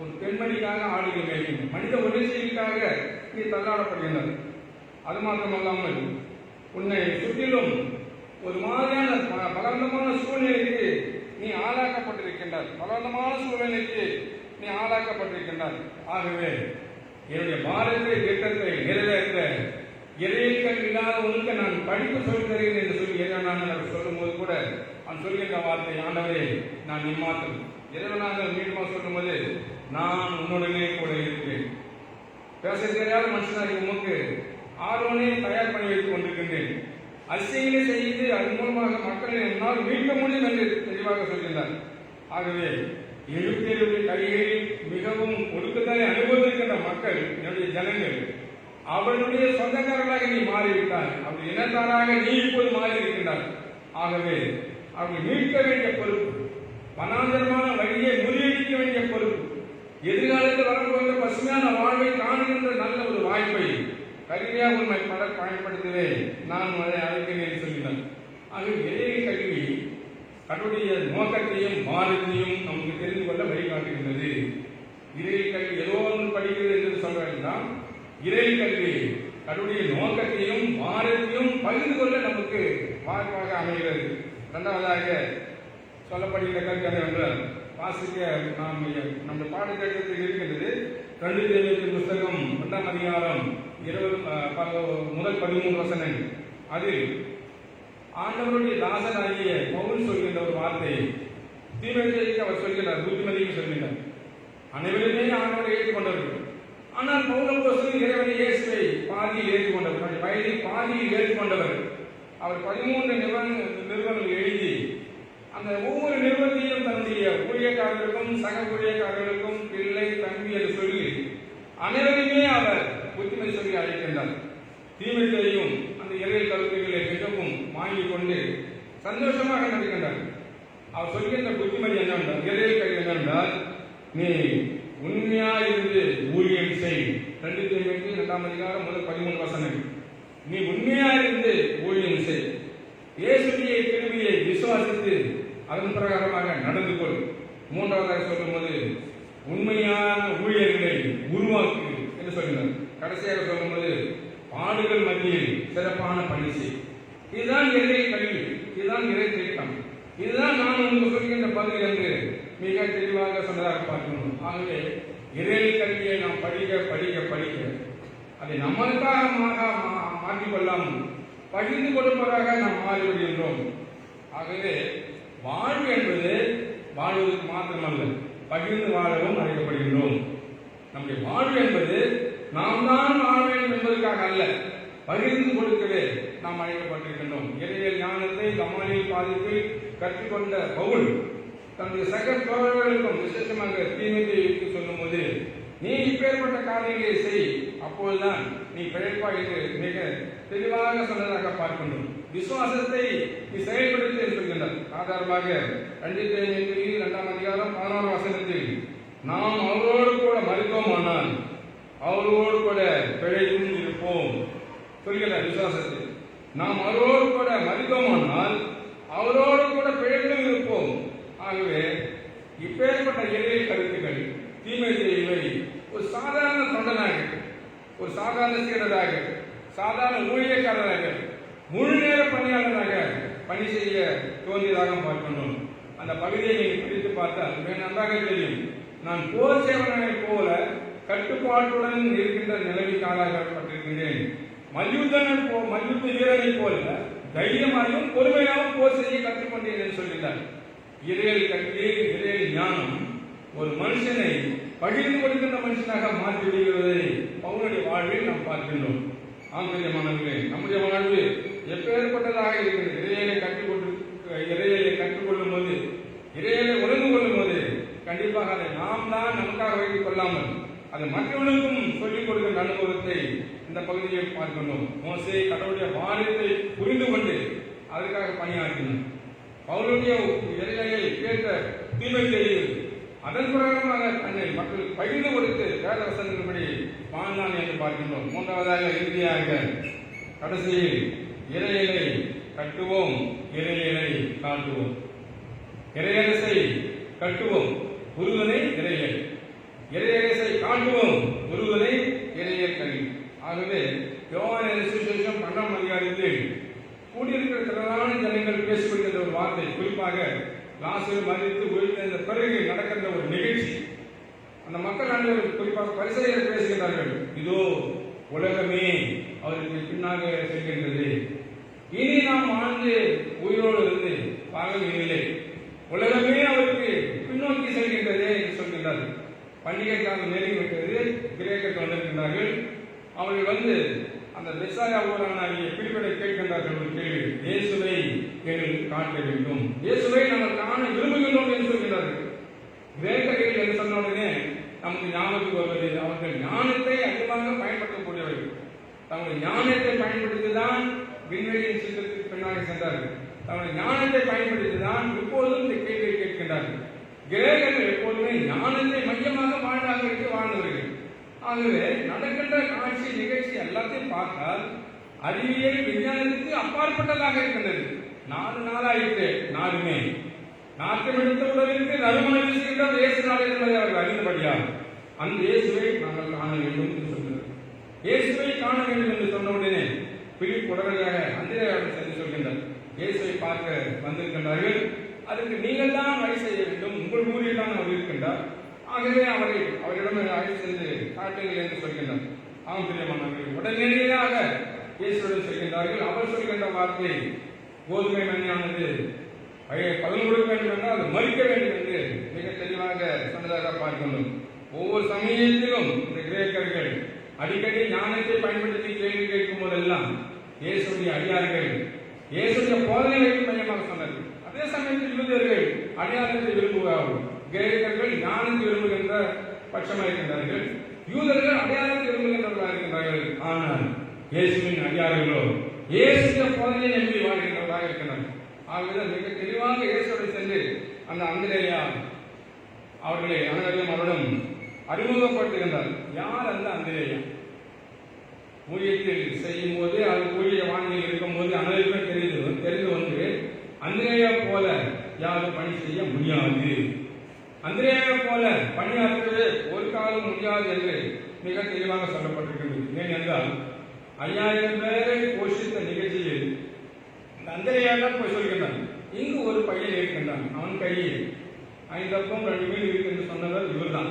ஒரு பெண்மணிக்காக ஆடுகள் மேலும் மனித உணர்ச்சிகளுக்காக நீ தள்ளாடப்படுகின்றார். அது மாத்திரமல்லாமல் உன்னை சுற்றிலும் ஒரு மாதிரியான பலவந்தமான சூழ்நிலைக்கு நீ ஆளாக்கப்பட்டிருக்கின்றார். ஆகவே என்னுடைய பாரதிய திட்டத்தை நிறைவேற்ற இறையல்கள் இல்லாதவங்களுக்கு நான் படிப்பு சொல்லித் தருகிறேன் என்று சொல்லி இறைவனாக சொல்லும் போது கூட அவன் சொல்கின்ற வார்த்தை, ஆண்டவரே நான் இம்மாத்திரம். இறைவனாக மீண்டுமா சொல்லும் போது, நான் உன்னுடனே கூட இருக்கிறேன். பேச தெரியாத மனுஷனாக உமக்கு ஆர்வனை தயார் பண்ணி வைத்துக் கொண்டிருக்கின்றேன். அதிசயங்களை செய்து அதன் மூலமாக மக்களை என்னால் மீட்க முடியும் என்று தெளிவாக சொல்கின்றார். ஆகவே எகிப்தியருடைய கைகளில் மிகவும் ஒடுக்குதலை அனுபவிக்கின்ற மக்கள், என்னுடைய ஜனங்கள், அவர்களுடைய சொந்தக்காரர்களாக நீ மாறிவிட்டார். அவருடைய இனத்தாராக நீ இப்போது மாறி இருக்கின்றார். ஆகவே அவர்கள் மீட்க வேண்டிய பொறுப்பு, வனாந்தரமான வழியை முறியடிக்க வேண்டிய பொறுப்பு, எதிர்காலத்தில் வரப்போகிற பசுமையான வாழ்வை காணுகின்ற நல்ல ஒரு வாய்ப்பை கல்வியாக உண்மை பலர் பயன்படுத்துவேன், நான் அதை அழைக்கிறேன் சொல்கிறார். ஆகவே இறை கல்வி கடவுளுடைய நோக்கத்தையும் மாறுதலையும் நமக்கு தெரிந்து கொள்ள வழிகாட்டுகின்றது. இறை கல்வி ஏதோ ஒன்று படிக்கிறது என்று சொல்ல வேண்டாம். இறை கல்வி கடவுளுடைய நோக்கத்தையும் மாறுதலையும் பகிர்ந்து கொள்ள நமக்கு வாய்ப்பாக அமைகிறது. இரண்டாவதாக சொல்லப்படுகிற கல்வி என்னவென்றால், வாசிக்க நாம் நம்முடைய பாடத்திட்டத்தில் இருக்கின்றது. 2 தீமோத்தேயு புத்தகம் 1ஆம் அதிகாரம் 13 வசனங்கள். அதில் ஆண்டவருடைய தாசனாகிய பவுல் சொல்கின்ற ஒரு வார்த்தை தீமோத்தேயுக்கு அவர் சொல்கிறார், புத்திமதிக்கு சொல்கிறார். அனைவருமே ஆண்டவரை ஏற்றுக்கொண்டவர்கள். ஆனால் பவுல் இறைவனை இயேசுவை பாதியில் ஏற்றுக்கொண்டவர், வயதில் பாதியில் ஏற்றுக்கொண்டவர். அவர் 13 நிறுவனங்கள் எழுதி அந்த ஒவ்வொரு நிறுவனத்தையும் தன்னுடைய ஊழியக்காரர்களுக்கும் சக ஊழியக்காரர்களுக்கும் பிள்ளை தம்பி என்று சொல்லி அனைவருமே அவர் புத்திமதி சொல்லி அழைக்கின்றார். தீமோத்தேயுவும் அந்த இறையல் கருத்துக்களை மிகவும் வாங்கிக் கொண்டு சந்தோஷமாக நடக்கின்றார். அவர் சொல்கின்ற புத்திமதி என்னவென்றால், இறையல் கல்வி என்னவென்றால், நீ உண்மையாயிருந்து ஊழியம் செய். 2 தீமோத்தேயு 2ஆம் அதிகாரம் 13 வசனம். நீ உண்மையாயிருந்து ஊழியம் செய். இயேசுவின் கிருபையை விசுவாசித்து அதன் பிரகாரமாக நடந்து கொள். 3ஆவதாக சொல்லும்போது, உண்மையான ஊழியர்களை உருவாக்கு என்று சொல்கிறார். கடைசியாக சொல்லும்போது, பாடுகள் மத்தியில் சிறப்பான பணி செய். இதுதான் இறை கல்வி, இதுதான் இறை திட்டம், இதுதான் நான் உங்களுக்கு சொல்கின்ற பதில் என்று மிக தெளிவாக சொன்னதாக பார்க்கணும். ஆகவே இறை கல்வியை நாம் படிக்க படிக்க படிக்க அதை நம்மளுக்காக மாற்றிக்கொள்ளாமல் பகிர்ந்து கொடுப்பதாக நாம் மாறிவிடுகின்றோம். ஆகவே வாழ்வு என்பது வாழ்வதற்கு மாத்திரமல்ல, பகிர்ந்து வாழவும் அழைக்கப்படுகின்றோம். நம்முடைய வாழ்வு என்பது நாம் தான் வாழ வேண்டும் என்பதற்காக அல்ல, பகிர்ந்து கொடுக்கவே நாம் அழைக்கப்பட்டிருக்கின்றோம். இறையியல் ஞானத்தை கமாலியல் பாதிப்பில் கற்றுக்கொண்ட பவுல் தன்னுடைய சக தோழர்களுக்கும் விசேஷமாக தீமோத்தேயுவுக்கு சொல்லும் போது, நீ இப்பேற்பட்ட காரியங்களை செய், அப்போதுதான் நீ பிழைப்பா என்று மிக தெளிவாக சொன்னதாக பார்க்கின்றோம். விசுவாசத்தை நீ செயல்படுத்த சொல்கின்றார். ஆதாரமாக 2 தீமோத்தேயு 2ஆம் அதிகாரம் 16ஆம் வசனத்தில், நாம் அவரோடு கூட மறித்தோமானால் அவரோடு கூட பிழைத்தும் இருப்போம் சொல்கிற விசுவாசத்தில். நாம் அவரோடு கூட மறித்தோமானால் அவரோடு கூட பிழைத்தும் இருப்போம். ஆகவே இப்பேற்பட்ட எளிய கருத்துக்கள் தீமை செய்வை ஒரு சாதாரண தொண்டனாக, ஒரு சாதாரண சீடராக, சாதாரண ஊழியக்காரராக, முழு நேர பணியாளராக பணி செய்ய தோன்றியதாக பார்க்கணும். அந்த பகுதியை நீங்கள் பிடித்து பார்த்தால் மிக நன்றாக தெரியும். நான் போர் சேவனை போல கட்டுப்பாட்டுடன் இருக்கின்ற நிலைமைக்கு ஆளாகப்பட்டிருக்கின்றேன். மல்யுத்த வீரனை போல தைரியமாகவும் பொறுமையாகவும் போர் செய்ய கற்றுக்கொண்டேன் என்று சொல்கிறார். இறையல் கல்வி, இறையல் ஞானம் ஒரு மனுஷனை பகிர்ந்து கொடுக்கின்ற மனுஷனாக மாற்றி விடுகிறதை பவுனுடைய வாழ்வில் நாம் பார்க்கின்றோம். ஆங்கிலமானவர்களே, நம்முடைய வாழ்வு எப்பேற்பட்டதாக இருக்கிறது. இறையலை கற்றுக்கொள்ளும் போது, இறையலை உணர்ந்து கொள்ளும் போது கண்டிப்பாக அதை நாம் தான் நமக்காக வைத்துக் கொள்ளாமல் அதை மற்றவர்களுக்கும் சொல்லிக் கொடுக்கின்ற அனுபவத்தை இந்த பகுதியை பார்க்கணும். மோசே கடவுளுடைய வாரியத்தை புரிந்து கொண்டு அதற்காக பணியாற்றினார். பவுலுடைய இறையலை கேட்ட தீமை தெரியுது. அதன் பிரகாரமாக தன்னை மக்களுக்கு பகிர்ந்து கொடுத்து வேத வசனத்தின்படி வாழ்ந்தான் என்று பார்க்கின்றோம். மூன்றாவதாக இறுதியாக கடைசியில் இறையலை கட்டுவோம், இறையலை காட்டுவோம். இறையரசை கட்டுவோம், ஒருவனை இறையல். இறையரசை காட்டுவோம், ஒருவனை இறையல் கல்வி. ஆகவே யோவான் சுவிசேஷம் 12ஆம் அதிகாரத்தில் கூடியிருக்கிற திரளான ஜனங்கள் பேசிக்கொள்கின்ற ஒரு வார்த்தை, குறிப்பாக லாசரு மரித்து உயிர்த்தெழுந்த பிறகு நடக்கின்ற ஒரு நிகழ்ச்சி. அந்த மக்கள் அனைவரும் குறிப்பாக பரிசேயர் பேசுகிறார்கள், இதோ உலகமே அவருக்கு பின்னாக செல்கின்றது, இனி நாம் வாழ்ந்து உயிரோடு இருந்து பாகம் இல்லை, உலகமே அவருக்கு பின்னோக்கி செல்கின்றது என்று சொல்கின்றார்கள். பண்டிகை காலம் நெருங்கிவிட்டது. கிரேக்கர்கள் வந்திருக்கின்றார்கள். அவர்கள் வந்து அந்த பெசாயா ஊரானாகிய பிலிப்பை கேட்கின்றார்கள் ஒரு கேள்வி, இயேசுவை எங்களுக்கு காட்ட வேண்டும், இயேசுவை நாங்கள் காண விரும்புகின்றோம் என்று சொல்கிறார்கள். கிரேக்கர்கள் என்று சொன்ன உடனே நமக்கு ஞாபகத்துக்கு வருவது, அவர்கள் ஞானத்தை அதிகமாக பயன்படுத்தக்கூடியவர்கள். தங்களுடைய ஞானத்தை பயன்படுத்திதான் விண்வெளியின் சித்தத்துக்கு பின்னாக சென்றார்கள். தங்களுடைய ஞானத்தை பயன்படுத்திதான் இப்போதும் இந்த கேள்வியை கேட்கின்றார்கள். கிரேக்கர்கள் எப்போதுமே ஞானத்தை மையமாக வாழ்ந்தவர்கள். ஆகவே நடக்கின்ற காட்சி நிகழ்ச்சி எல்லாத்தையும் பார்த்தால் அறிவியல் விஞ்ஞானத்துக்கு அப்பாற்பட்டதாக இருக்கின்றது. 4 நாளாயிற்று நாடுமே நாட்டம் எடுத்த உடலுக்கு நறுமணம் வீசுகின்ற இயேசு நாடு என்பதை அவர்கள் அறிந்தபடியால் அந்த இயேசுவை நாங்கள் காண வேண்டும் என்று சொல்கிறார். இயேசுவை காண வேண்டும் என்று சொன்ன உடனே பிலிப் உடனடியாக அந்திரேயாவை சென்று சொல்கின்றார், இயேசுவை பார்க்க வந்திருக்கின்றார்கள், அதற்கு நீங்கள் தான் வழி செய்ய வேண்டும், உங்கள் ஊரில் தான் அவர் இருக்கின்றார், ஆகவே அவரிடம் அழைத்து சென்று காட்டுங்கள் என்று சொல்கின்றார். ஆம் பிரியமானவர்கள், உடனடியாக இயேசுடன் சொல்கின்றார்கள். அவர் சொல்கின்ற வார்த்தை, கோதுமை மணியானது பலன் கொடுக்க வேண்டும் என்றால் அது மறிக்க வேண்டும் என்று மிக தெளிவாக சொன்னதாக பார்க்கணும். ஒவ்வொரு சமயத்திலும் இந்த கிரேக்கர்கள் அடிக்கடி ஞானத்தை பயன்படுத்தி கேள்வி கேட்கும் போதெல்லாம் இயேசுடைய அடியார்கள் இயேசுடைய போதனை வைத்து மையமாக சொன்னார்கள். அதே சமயத்தில் யூதர்கள் அடையாளத்தை விரும்புவார்கள். கிரேக்கர்கள் ஞானத்தை விரும்புகின்ற பட்சமாக இருக்கின்றார்கள், யூதர்கள் அடையாளத்தை விரும்புகின்றவர்களாக இருக்கின்றார்கள். ஆனால் இயேசுவின் அடியார்களோ இயேசுடைய போதனையை நம்பி வாழ்கின்றவர்களாக இருக்கின்றனர். ஆகவே மிக தெளிவாக இயேசுவை சென்று அந்த அந்திரேயா அவர்களை அனைவரையும் அவரிடம் அறிமுகப்படுத்துகின்றார். யார் அந்த அந்திரேயா? ஊழியத்தில் செய்யும் போது அது ஊழிய வானிலையில் இருக்கும் போது அனைவருமே தெரிந்து வந்து அந்திரேயா போல யாரும் பணி செய்ய முடியாது, அந்திரேயா போல பணியாற்றுவது ஒரு காலம் முடியாது என்று மிக தெளிவாக சொல்லப்பட்டிருக்கிறது. ஏனென்றால் 5000 பேரை போஷித்த நிகழ்ச்சியில் அந்திரேயா தான் போய் சொல்கின்றான், இங்கு ஒரு பையன் இருக்கின்றான், அவன் கையில் 5 அப்பம் 2 மீன் இருக்கு என்று சொன்னவர் இவர்தான்.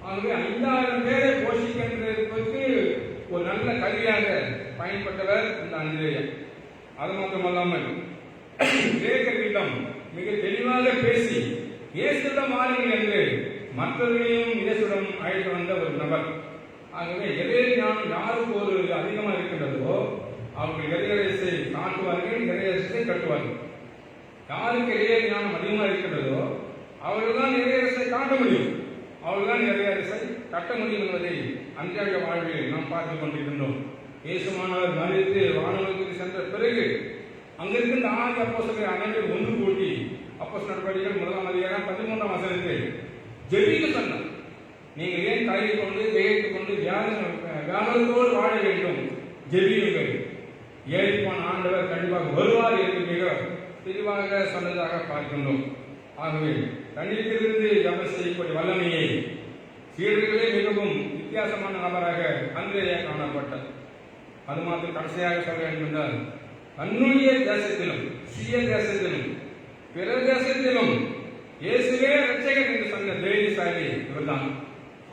ஆகவே 5000 பேரை போஷிக்கின்றதற்கு ஒரு நல்ல கல்வியாக பயன்பட்டவர் இந்த அந்திரேயா. அது மாத்திரமல்லாமல் கிரேக்கர்களிடம் மிக தெளிவாக பேசி இயேசுவிடம் வாருங்கள் என்று மற்றவர்களையும் இயேசுவிடம் அழைத்து வந்த ஒரு நபர். ஆகவே இறையல் ஞானம் யாருக்கு ஒரு அதிகமாக இருக்கின்றதோ அவர்கள் இறையரசை காட்டுவார்கள், இறையரசை கட்டுவார்கள். யாருக்கு இறையல் ஞானம் அதிகமாக இருக்கின்றதோ அவர்கள் தான் இறையரசை காட்ட முடியும், அவர்கள் தான் இறையரசை கட்ட முடியும் என்பதை அன்றைய வாழ்வில் நாம் பார்த்துக் கொண்டிருக்கின்றோம். இயேசுமானவர் மரித்து வானவர்களுக்கு சென்ற பிறகு அங்கிருக்கின்ற 6 அப்போஸ்தலர்கள் அனைவரும் ஒன்று கூட்டி அப்போஸ்தலர் நடவடிக்கைகள் 1ஆம் அதிகாரம் 13ஆம் வசனத்தில் ஜெபிக்க சொன்னார். நீங்கள் ஏன் கழுவி கொண்டு தேய்த்து கொண்டு கவனத்தோடு வாழ வேண்டும். ஜெபியுங்கள். ஏறிப்பான் ஆண்டவர் கண்டிப்பாக வருவார் என்று மிக தெளிவாக சொன்னதாக பார்க்கின்றோம். ஆகவே தனித்திலிருந்து ஜெபம் செய்யக்கூடிய வல்லமையை சீடர்களே மிகவும் வித்தியாசமான நபராக அந்திரேயா காணப்பட்டார். அது மாத்திரம் கடைசியாக சொல்ல வேண்டும் என்றால், தன்னுடைய தேசத்திலும் சுய தேசத்திலும் பிற தேசத்திலும் இயேசுவே ரட்சகர் என்று சொன்ன தைரியசாலி இவர்தான்.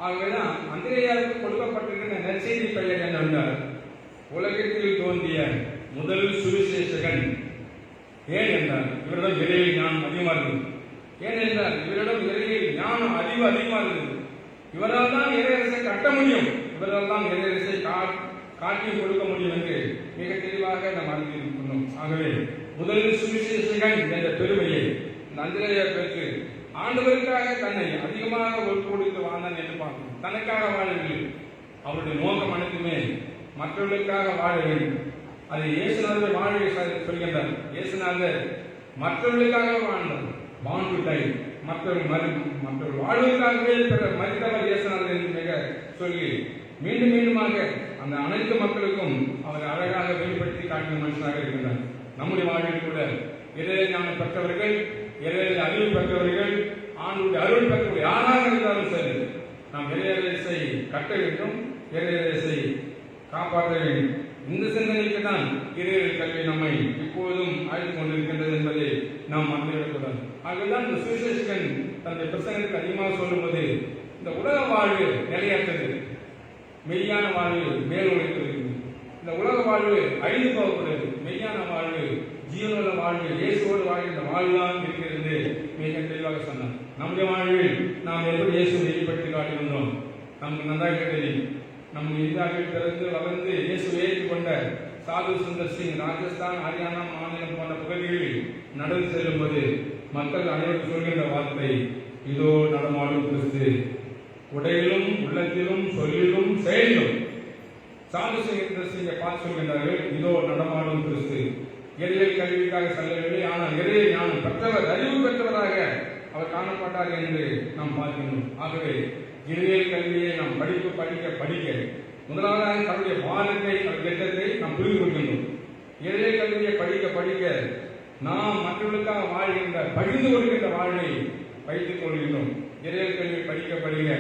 ஆகவேதான் அந்திரேயாவுக்கு கொடுக்கப்பட்டிருக்கிற நற்செய்தி பெயர் என்னவென்றால், உலகத்தில் தோன்றிய முதல் சுவிசேஷகன். ஏன் என்றால் இவரிடம் இறையில் ஞானம் அதிகமாக இருந்தது. ஏனென்றால் இவரிடம் இறையில் ஞானம் அதிகமாக இருந்தது. இவரால் தான் இறையரசை கட்ட முடியும், இவரால் தான் இறையரசை காட்டி கொடுக்க முடியும் என்று மிக தெளிவாக நாம் அறிந்திருக்கின்றோம். ஆகவே முதல் சுவிசேஷகன் என்ற பெருமையை அந்திரேயா பெற்று ஆண்டவருக்காக தன்னை அதிகமாக ஒப்பு கொடுத்து வாழ்ந்தான் என்று பார்க்கணும். தனக்காக வாழவில்லை. அவருடைய நோக்கம் அனைத்துமே மற்றவர்களுக்காக வாழ வேண்டும். அதை இயேசுநாதர் வாழ சொல்கின்றார். இயேசுநாதர் மற்றவர்களுக்காக வாழ்ந்தார். வாழ்ந்துட்டை மற்றவர்கள் வாழ்வதற்காகவே மறித்தவர் இயேசுநாதர் என்று மிக சொல்லி மீண்டும் மீண்டுமாக அந்த அனைத்து மக்களுக்கும் அவர் அழகாக வெளிப்படுத்தி காட்டிய மனுஷனாக இருக்கின்றார். நம்முடைய வாழ்வில் கூட இறையை ஞானம் பெற்றவர்கள், இறையை அறிவு பெற்றவர்கள், ஆண்டுடைய அருள் பெற்றவர்கள் யாராக இருந்தாலும் சரி, நாம் இறையரசை கட்ட வேண்டும், இறையரசை காப்பாற்ற வேண்டும். இந்த சிந்தனைக்கு தான் இறையர் கல்வி நம்மை இப்போதும் அழைத்துக் கொண்டிருக்கின்றது என்பதை நாம் மறந்துவிடக்கூடாது. ஆகவேதான் இந்த சுவிசேஷகன் தன்னுடைய பிரசங்கத்துக்கு அதிகமாக சொல்லும்போது, இந்த உலக வாழ்வு நிலையற்றது, மெய்யான வாழ்வு மேலொழிக்கிறது. இந்த உலக வாழ்வு அழிந்து போகக்கூடாது, மெய்யான வாழ்வு ஜீவனுள்ள வாழ்வு இயேசுவோடு வாழ்கின்ற வாழ்வுதான் இருக்கிறது மிக தெளிவாக சொன்னார். நம்முடைய வாழ்வில் நாம் எப்படி இயேசு வெளிப்படுத்தி காட்டுகின்றோம் நமக்கு நன்றாக தெரியும். நம் இந்தியாவில் பிறந்து வளர்ந்து இயேசு ஏற்றுக்கொண்ட சாது சுந்தர் சிங் ராஜஸ்தான், ஹரியானா மாநிலம் போன்ற பகுதிகளில் நடந்து செல்லும் போது மக்கள் அனைவரும் சொல்கின்ற வார்த்தை, இதோ நடமாடும் கிறிஸ்து, உடையிலும் உள்ளத்திலும் சொல்லிலும் செயலிலும். சாது சிங்கை பார்த்து சொல்கின்றார்கள், இதோ நடமாடும் கிறிஸ்து. இறையியல் கல்விக்காக செல்லவில்லை, ஆனால் இறையை ஞானம் பெற்றவர், அறிவு பெற்றவராக அவர் காணப்பட்டார் என்று நாம் பார்க்கின்றோம். ஆகவே இறையியல் கல்வியை நாம் படிக்க முதலாவதாக தன்னுடைய பாலத்தை திட்டத்தை நாம் புரிந்து கொள்கின்றோம். இறையியல் கல்வியை படிக்க நாம் மற்றவர்களுக்காக வாழ்கின்ற பகிர்ந்து கொள்கின்ற வாழ்வை வைத்துக் கொள்கின்றோம். இறையியல் கல்வி படிக்க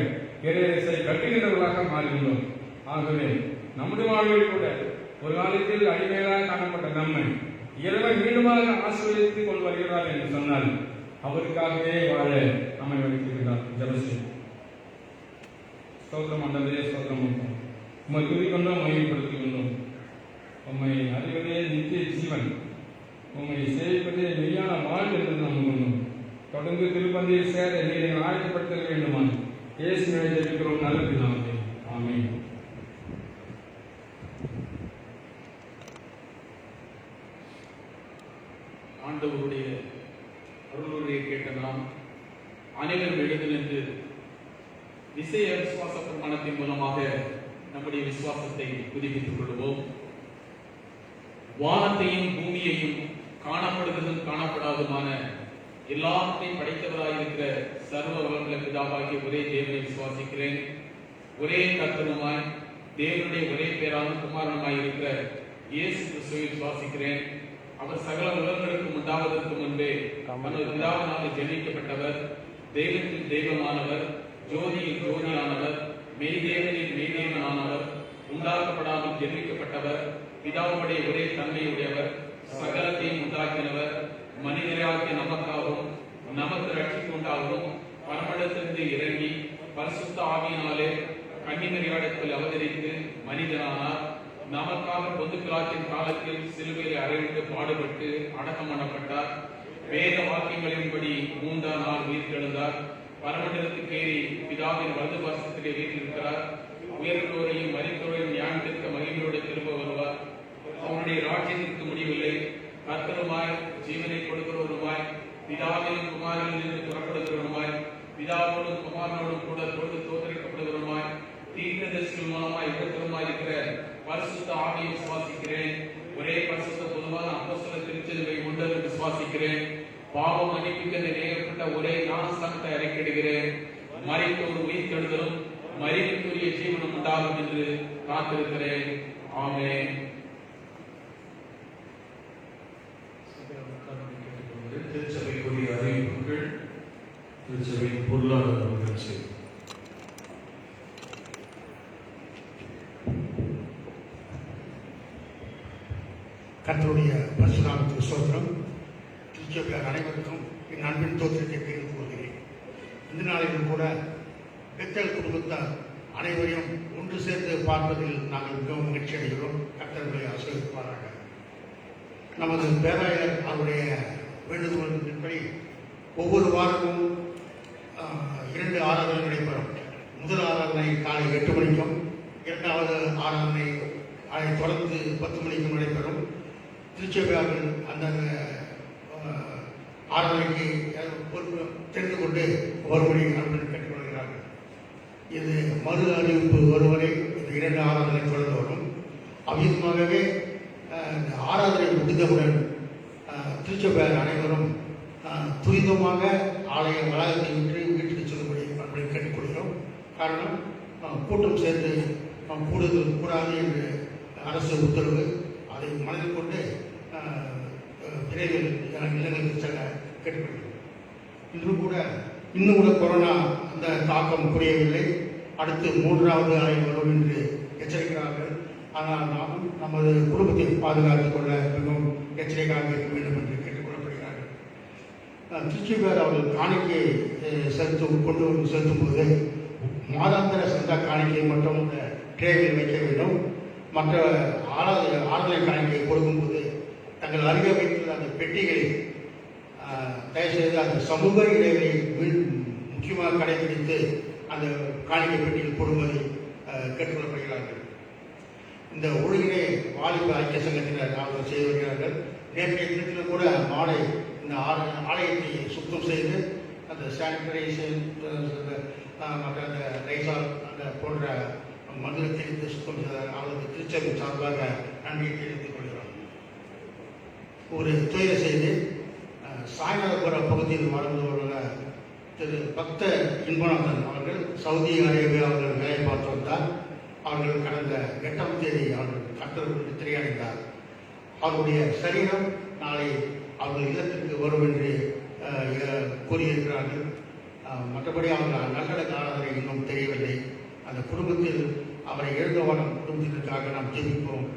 இறையரசை கட்டுகின்றவர்களாக மாறுகின்றோம். ஆகவே நம்முடைய வாழ்வில் கூட ஒரு காலத்தில் அடிமையாக காணப்பட்ட நம்மை இறைவன் மீண்டுமாக ஆசீர்வதித்துக் கொண்டு வருகிறார் என்று சொன்னால் அவருக்காகவே வாழ நம்மை வைத்திருக்கிறார். ஜெபம் ஸ்தோத்திரம் ஆண்டவரே, ஸ்தோத்திரம். உம்மை துதிக்கொண்டோம், மகிமைப்படுத்திக் கொண்டோம். உம்மை அறிவதே நித்திய ஜீவன், உம்மை சேவிப்பதே மெய்யான வாழ்வு என்று நாம் கொண்டோம். தொடர்ந்து திருப்பந்தியில் சேர நீங்கள் ஆயத்தப்படுத்த வேண்டுமா? இயேசு ஜெபிக்கிறோம் நல்ல பிதாவே. ஆமென். ஆண்டவருடைய அருளுரையை கேட்ட நாம் அனைவரும் எழுந்து நின்று விசேய விசுவாச பிரமாணத்தின் மூலமாக நம்முடைய விசுவாசத்தை புதுப்பித்துக் கொள்வோம். வானத்தையும் பூமியையும் காணப்படுவதும் காணப்படாதுமான எல்லாத்தையும் படைத்தவராயிருக்கிற சர்வ வளமுள்ள பிதாவாகிய ஒரே தேவனை விசுவாசிக்கிறேன். ஒரே கர்த்தருமாய் தேவனுடைய ஒரே பேரான குமாரனுமாய் இருக்கிற இயேசு கிறிஸ்துவை விசுவாசிக்கிறேன். அவர் சகல உலகங்களுக்கும் உண்டாவதற்கு முன்பே பிதாவினால் ஜெனிக்கப்பட்டவர், தெய்வத்தின் தெய்வமானவர், ஜோதியின் ஜோதியானவர், மெய்தேவனின் மெய்தேவனானவர், உண்டாக்கப்படாமல் ஜெனிக்கப்பட்டவர், பிதாவுடைய ஒரே தன்மையுடையவர், சகலத்தையும் உண்டாக்கினவர், மனிதராகிய நமக்காகவும் நமக்கு ரட்சிப்பு உண்டாகவும் பரமண்டலத்திலிருந்து இறங்கி பரிசுத்த ஆவியினாலே கன்னிமரியாடத்தில் அவதரித்து மனிதனானார். நமக்காக பொது பிலாத்தின் காலத்தில் சிலுவையில் அறைவிட்டு பாடுபட்டு அடக்கம் பண்ணப்பட்டார். வேத வாக்கியங்களின்படி 3ஆம் நாள் உயிர்த்தெழுந்தார். பரமண்டலத்துக்கு ஏறி பிதாவின் வலது பாசத்திலே வீற்றிருக்கிறார். உயர்ந்தோரையும் மரித்தோரையும் ஞானத்திற்கு மகிமையோடு திரும்ப வருவார். அவருடைய ராஜ்யத்திற்கு முடிவில்லை. கர்த்தருமாய் ஜீவனை கொடுக்கிறவருமாய் பிதாவிலும் குமாரனிலிருந்து புறப்படுகிறவருமாய் பிதாவோடும் குமாரனோடும் கூட தொழுது தோற்கடிக்கப்படுகிறவருமாய் தீர்க்கதரிசிகள் மூலமாய் இடத்திலுமாய் இருக்கிற பரிசுத்த ஆவியை விசுவாசிக்கிறேன். ஒரே பரிசுத்த பொதுவான அப்போஸ்தல திருச்சபை உண்டு என்று விசுவாசிக்கிறேன். பாவம் மன்னிப்புக்கு நேரப்பட்ட ஒரே ஞானஸ்தானத்தை அறிக்கையிடுகிறேன். மரித்தோர் உயிர்த்தெழுதலும் மரிக்குரிய ஜீவனம் உண்டாகும் என்று காத்திருக்கிறேன். ஆமென். திருச்சபைக்குரிய அறிவிப்புகள், திருச்சபையின் பொருளாதார நிகழ்ச்சி. கர்த்தருடைய பரிசுநாமத்துக்கு ஸ்தோத்திரம். திருச்சபையார் அனைவருக்கும் என் அன்பின் தோற்றத்தை தெரிவித்துக் கொள்கிறேன். இந்த நாளிலும் கூட பெத்தேல் குடும்பத்தார் அனைவரையும் ஒன்று சேர்ந்து பார்ப்பதில் நாங்கள் மிகவும் மகிழ்ச்சி அடைகிறோம். கர்த்தர்களை ஆசீர்வதிப்பாராக. நமது பேராயர் அவருடைய வேண்டுகோளின்படி ஒவ்வொரு வாரமும் 2 ஆராதனை நடைபெறும். முதல் ஆராதனை காலை 8 மணிக்கும், 2வது ஆராதனை அதை தொடர்ந்து 10 மணிக்கும் நடைபெறும். திருச்சபையார்கள் அந்த ஆராதனைக்கு தெரிந்து கொண்டு ஒருபடி அன்புடன் கேட்டுக்கொள்கிறார்கள். இது மறு அறிவிப்பு ஒருவரை இந்த 2 ஆராதனை தொடர்ந்து வரும். அவ்விதமாகவே ஆராதனை முடிந்தவுடன் திருச்சபையார் அனைவரும் துரிதமாக ஆலய வளாகத்தை விட்டு வீட்டுக்கு செல்லும்படி அன்புடன் கேட்டுக்கொள்கிறோம். காரணம், கூட்டம் சேர்ந்து கூடுதல் கூடாது என்று அரசு உத்தரவு. அதை மனதில் கொண்டு விரைவில் இல்லங்களுக்கு செல்ல கேட்டுக்கொள்கிறோம். இன்னும் கூட கொரோனா அந்த தாக்கம் குறையவில்லை. அடுத்து 3வது அலை வரும் என்று எச்சரிக்கிறார்கள். ஆனால் நாம் நமது குடும்பத்தை பாதுகாத்துக் கொள்ள மிகவும் எச்சரிக்கையாக இருக்க வேண்டும் என்று கேட்டுக்கொள்ளப்படுகிறார்கள். திருச்சிபேர் அவர்கள் காணிக்கையை கொண்டு வந்து செலுத்தும் போது மாதாந்திர சந்தா காணிக்கையை மட்டும் இந்த ட்ரேவில் வைக்க வேண்டும். மற்ற ஆராதனை காணிக்கையை கொடுக்கும்போது தங்கள் அருகே வைத்துள்ள அந்த பெட்டிகளை தயவுசெய்து அந்த சமூக இடைவெளி முக்கியமாக கடைபிடித்து அந்த காணிக்கை பெட்டியில் போடும்படி கேட்டுக்கொள்ளப்படுகிறார்கள். இந்த ஒழுங்கினை வாலிப ஐக்கிய சங்கத்தினர் அவர்கள் செய்து வருகிறார்கள். நேற்றைய தினத்தில் கூட மாலை இந்த ஆலயத்தை சுத்தம் செய்து அந்த சானிடைசேஷன் மற்ற அந்த லைசால் அந்த போன்ற மதுரை தெரிந்து சுத்தம் செய்தார். அவர்களுக்கு திருச்சபை சார்பாக நன்றியை தெரிவித்துக் கொள்கிறோம். ஒரு துயர செய்தி, சாய்நாதபுர பகுதியில் வாழ்ந்து உள்ள திரு பக்த இன்பநாதன் அவர்கள் சவுதி அரேபியாவில் வேலை பார்த்து வந்தார். அவர்கள் கடந்த 8ஆம் தேதி அவர்கள் கர்த்தருக்கு திரையடைந்தார். அவருடைய சரீரம் நாளை அவர்கள் இல்லத்திற்கு வரும் என்று கூறியிருக்கிறார்கள். மற்றபடி அவர்கள் நல்லடக்க ஆராதனை இன்னும் தெரியவில்லை. அந்த குடும்பத்தில் அவரை எழுந்தவானம் குடும்பத்திற்காக நாம் ஜெபிப்போம்.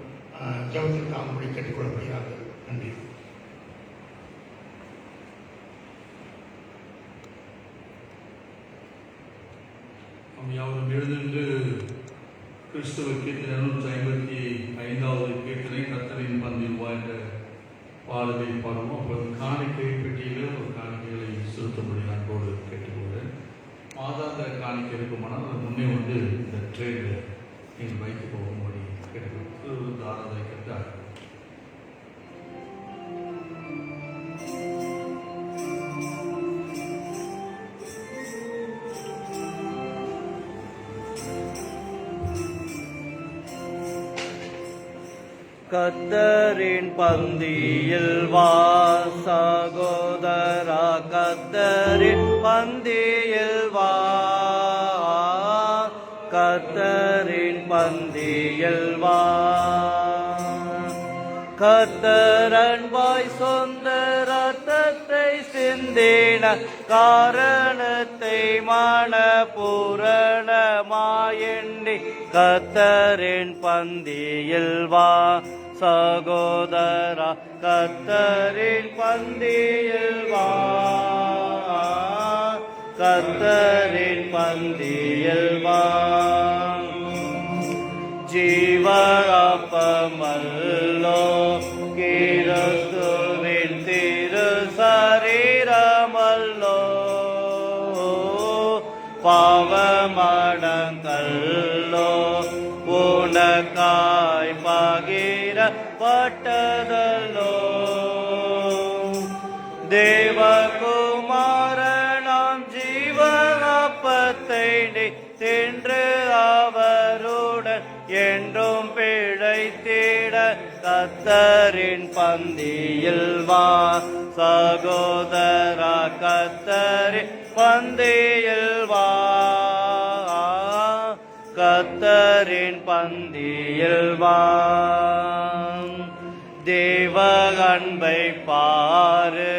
ஜெபத்திற்கு அவங்களை கேட்டுக்கொள்ளப்படுகிறார்கள். நன்றி. யாவரும் எழுந்து கிறிஸ்துவ கீர்த்தனை 255வது கீர்த்தனை கர்த்தரின் பந்தில் வா என்ற பாடலை பாடுவோம். அப்போது காணிக்கை பெட்டியில் ஒரு காணிக்கைகளை செலுத்தும்படி அன்போடு கேட்டுக்கொள்கிறேன். மாதாந்திர காணிக்கை இருக்குமானால் அது முன்னே வந்து இந்த ட்ரேடில் நீங்கள் வைத்து போகும்படி கேட்டுக்கொள்கிறேன். ஆராதனை கேட்டார். கர்த்தரின் பந்தியில் வா சகோதரா, கர்த்தரின் பந்தியில் வா, கர்த்தரின் பந்தியில் வா. கர்த்தர் அன்பாய் சொந்த ரத்தத்தை சிந்தின காரணத்தை மனப்பூரணமாயெண்ணி கர்த்தரின் பந்தியில் வா சகோதரா, கர்த்தரின் பந்தியில் வா, கர்த்தரின் பந்தியில் வா. ஜீவராப்பமல்லோ கிறிஸ்துவின் திரு சரீரமல்லோ, பாவமடங்கல்லோ உனக்காய் பகிரப்பட்டதல்லோ. தேவகுமாரனாம் ஜீவனப்பத்தை தின்று அவருடன் என்றும் பிழைத்திட கர்த்தரின் பந்தியில் வா சகோதரா, கர்த்தரின் பந்தியில் வா, கத்தரின் பந்தியில் வாம். தேவ அன்பை பாரு,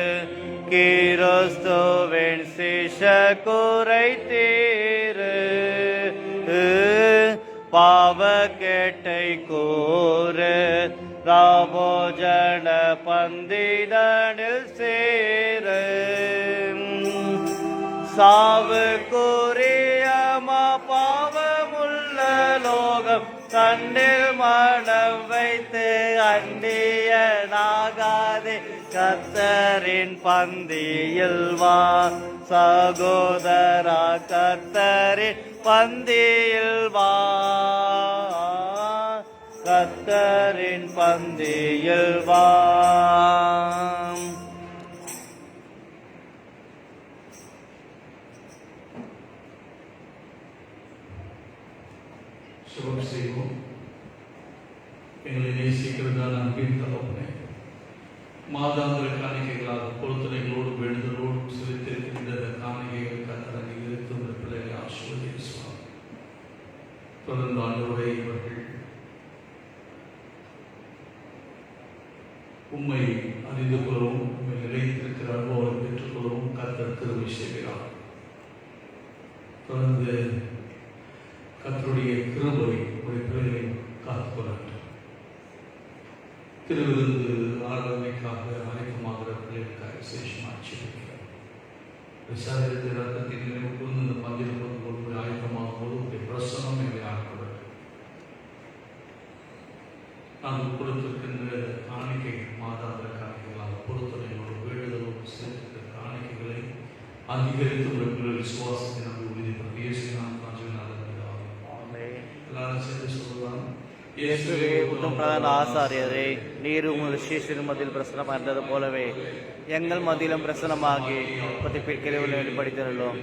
கிறிஸ்துவின் சிஷ குறை தீரு. பாவ கேட்டை கூறு, ராபோஜன பந்திதனில் சேரு. சாவு கூறியமா பாவமுள்ள லோகம் கண்ணில் மனம் வைத்து அண்டியனாகாதே. கத்தரின் பந்தியில் வா சகோதரா, கத்தரின் பந்தியில் வா, கத்தரின் பந்தியில் வா. சுபம் செய்வோம். எங்களை நேசிக்கிறதான அன்பின் தகப்பனே, மாதாந்திர காணிக்கைகளாக பொருத்தனைகளோடு வேண்டுதலோடு செலுத்திருக்கின்ற காணிக்கைகள் கத்தர் அங்கீகரித்து உங்கள் பிள்ளைகளை ஆசீர்வதிப்பார். தொடர்ந்து ஆண்டவரே, இவர்கள் உம்மை அறிந்து கொள்ளவும் உண்மை நிலைத்திருக்கிற அனுபவம் பெற்றுக் கொள்ளவும் கத்தர் கிருபை செய்கிறார். தொடர்ந்து கத்தருடைய கிருபை உடைய பிள்ளைகளை காத்துக்கொள்ளட்டும். திருவிருந்து ஆராதனைக்காக அனைத்துமாகிற பிள்ளைகளுக்காக விசேஷமாக செய்திருக்கிறார். விசாரித்த ரத்தத்தின் நினைவு கூர்ந்து இந்த பந்தியில் கொண்டு ஆயுதமாகும் போது உடைய பிரசனம் எங்களை ஆக்கப்படும். நாங்கள் கொடுத்திருக்கின்ற காணிக்கைகள் மாதாந்திர காணிக்கைகளாக பொறுத்தனைகளோடு வேண்டுதலோடு சேர்த்திருக்கிற காணிக்கைகளை அங்கீகரித்து உள்ள பிள்ளைகள் விசுவாசத்தை நாங்கள் உறுதிப்படுத்தி இயேசுவின் எல்லாரும் சேர்ந்து சொல்லலாம். பிரதான ஆசாரியரே, நீர் உங்கள் சீஷரின் மத்தியில் பிரசனமாக இருந்தது போலவே எங்கள் மத்தியிலும் பிரசனமாகி கிளைவில் வெளிப்படுத்தியுள்ளோம்.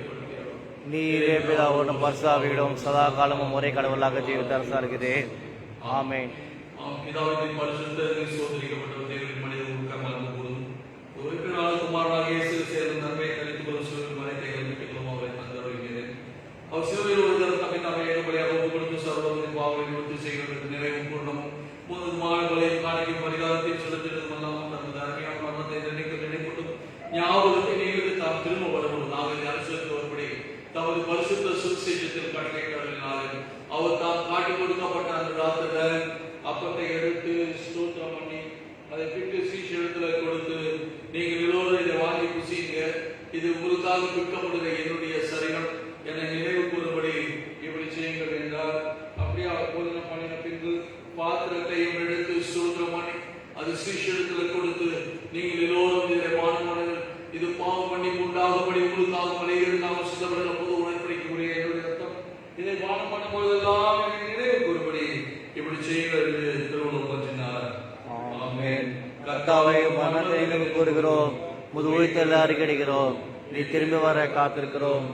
நீரே பிதாவோடும் பரிசுத்தாவியோடும் சதா காலமும் ஒரே கடவுளாக ஜீவித்த அரசாகிறதே. ஆமென். பிதாவின் பரிசுத்தத்தை சோதரிக்கப்பட்ட தேவனின் மனித உருக்கமாக கூறும் ஒரு நாள் குமாரனாக இயேசு சேர்ந்த நன்மை கழித்து கொள்ளும் சிறு மனிதை விட்டுக்கொள்ளும் அவரை தந்தருகிறேன். அவர் சிறுவையில் ஒரு தரம் தப்பினாவை ஏகப்படியாக ஒப்புக் கொடுத்து சர்வத்தின் பாவனை நிவர்த்தி செய்கிறது நிறைவும் பூர்ணமும் மாணவர்களை காணிக்கும் பரிகாரத்தை செலுத்தினதும் அல்லாமல் தனது அருமையான மரணத்தை நினைக்கொண்டும் ஞாபகத்தை நீங்கள் தாம் திரும்ப வருவோம். நாங்கள் அரசுவர்படி தமது பரிசுத்த சுவிசேஷத்தில் கட்டளையிட்டார்கள். அவர் தாம் காட்டி கொடுக்கப்பட்ட அந்த ராத்திர அப்பத்தை எடுத்து ஸ்தோத்திரம் பண்ணி அதை பிட்டு சீஷத்துல கொடுத்து, நீங்கள் எல்லோரும் இதை வாங்கி புசிங்க, இது உங்களுக்காக விற்கப்படுகிற என்னுடைய சரீரம், என்னை நினைவு கூறும்படி இப்படி செய்யுங்கள் என்றார். அப்படியே அவர் போதனை பண்ணின பின்பு பாத்திரத்தையும் எடுத்து ஸ்தோத்திரம் பண்ணி அது சீஷத்துல கொடுத்து, நீங்கள் எல்லோரும் இதை மாணவர்கள், இது பாவம் பண்ணி உண்டாகும்படி உங்களுக்காக மலையில் நாம் சித்தப்படுகிற பொது உடன்படிக்கைக்குரிய என்னுடைய ரத்தம், இதை பானம் பண்ணும் பொழுதெல்லாம் என்னை நினைவு கூறும்படி இப்படி செய்யுங்கள் என்று திருவள்ளுவர் பற்றினார். ஆமென். கர்த்தாவை மரணத்தை நினைவு கூறுகிறோம், முதுகுத்தல் அறிக்கையிடுகிறோம், நீ திரும்பி வர காத்திருக்கிறோம்.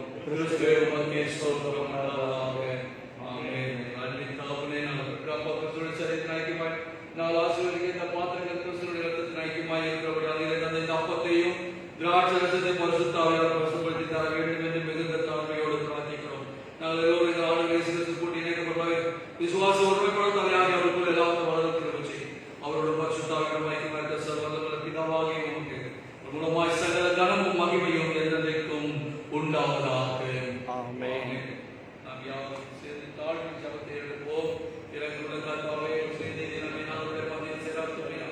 நாங்கள் ஆசீர்வதிக்கின்ற பாத்திரங்கள் கிறிஸ்துவின் இரத்தத்தின் ஐக்கியமாய் இருக்கிறபடி அதில் தந்த இந்த அப்பத்தையும் திராட்சை ரசத்தை பரிசுத்தாவியால் பரிசுப்படுத்தி தர வேண்டும் என்று மிகுந்த தாழ்மையோடு பிரார்த்திக்கிறோம். நாங்கள் எல்லோரும் இந்த ஆளுநரை சிறப்பு கூட்டி இணைக்கப்பட்ட விசுவாச ஒருமைப்பட தலையாகி அவருக்குள் எல்லாரும் வளர்த்து வச்சு அவரோட பரிசுத்தாவியம் ஐக்கியமாக இருக்க சர்வதல்ல பிதாவாகிய உமக்கு மூலமாய் சகல கனமும் மகிமையும் என்றென்றைக்கும் உண்டாவதாக. ஆமென். நாம் யாவரும் சேர்ந்து தாழ்மை ஜெபத்தை எடுப்போம். இறங்குள்ள கர்த்தாவே, செய்தி தினமே நாளுடைய பந்தியில் சிறப்புமையா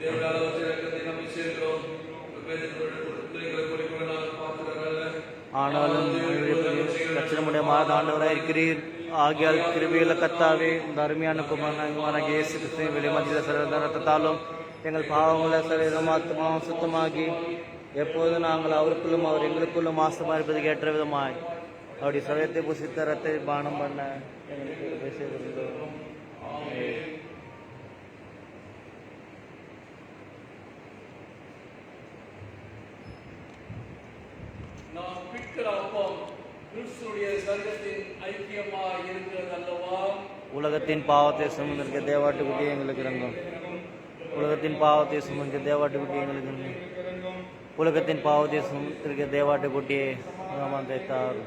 தேவனால இறக்கத்தை நம்பி சேர்க்கிறோம். ஆனாலும் லட்சணமுடைய மாதாண்டவராக இருக்கிறீர். ஆகியால் கிருபையுள்ள கர்த்தாவே, இந்த அருமையான குமாரனான இயேசு கிறிஸ்துவின் வெளிமதிய சர்வ ரத்தத்தாலும் எங்கள் பாவங்களை சரீரம் ஆத்மாவும் சுத்தமாகி எப்போது நாங்கள் அவருக்குள்ளும் அவர் எங்களுக்குள்ளும் மாசமாக இருப்பதுக்கு ஏற்ற விதமாய் அவருடைய சரீரத்தை புசித்த ரத்தை பானம் பண்ண எங்களுக்கு செய்திருந்தோம். நாம் பிற்கிற அப்பம் கிறிஸ்துடைய சரீரத்தின் ஐக்கியமாக இருக்கிறது அல்லவா? உலகத்தின் பாவத்தை சுமந்திருக்க தேவாட்டுக்குட்டி எங்களுக்கு இறங்கும். உலகத்தின் பாவத்தை சுமந்திருக்க தேவாட்டுக்குட்டி எங்களுக்கு இறங்கும். உலகத்தின் பாவத்தை சுமந்திருக்க தேவாட்டுக்குட்டியை தைத்தார்.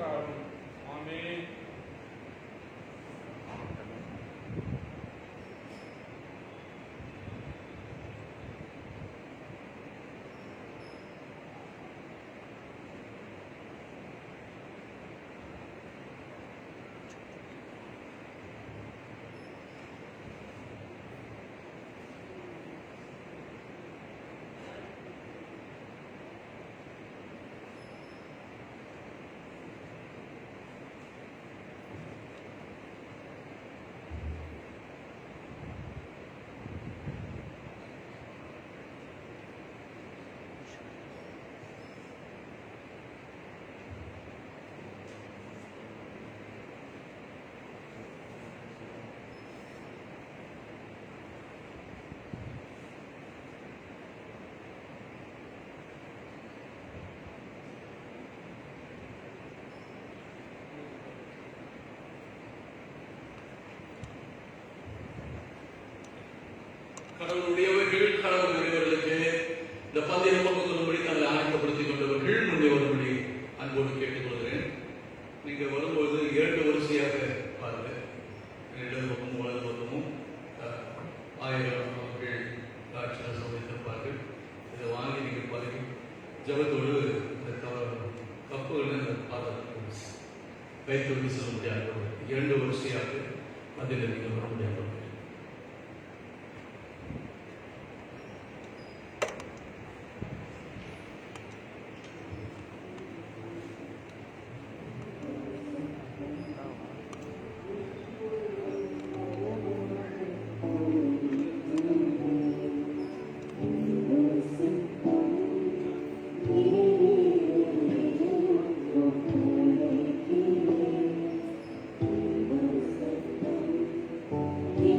கடவுளுடையவர்கள் கடவுளுடையவர்களுக்கு இந்த பந்தியில் பங்கு கொள்ளும்படி தங்களை ஆயத்தப்படுத்திக் கொண்டவர்கள் முன்னே வரும்படி அன்போடு கேட்டுக்கொள்கிறேன். நீங்கள் வரும்போது 2 வரிசையாக பாருங்க. இடது பக்கமும் வலது பக்கமும் 1000 அவர்கள் காட்சியாக சமைத்திருப்பார்கள். இதை வாங்கி நீங்கள் பதவி ஜபத்தோடு இந்த கப்புகளை இந்த பாதத்தில் கைத்தொழில் செல்ல முடியாது. 2 வரிசையாக அதில் நீங்கள் வர முடியாது. Thank you.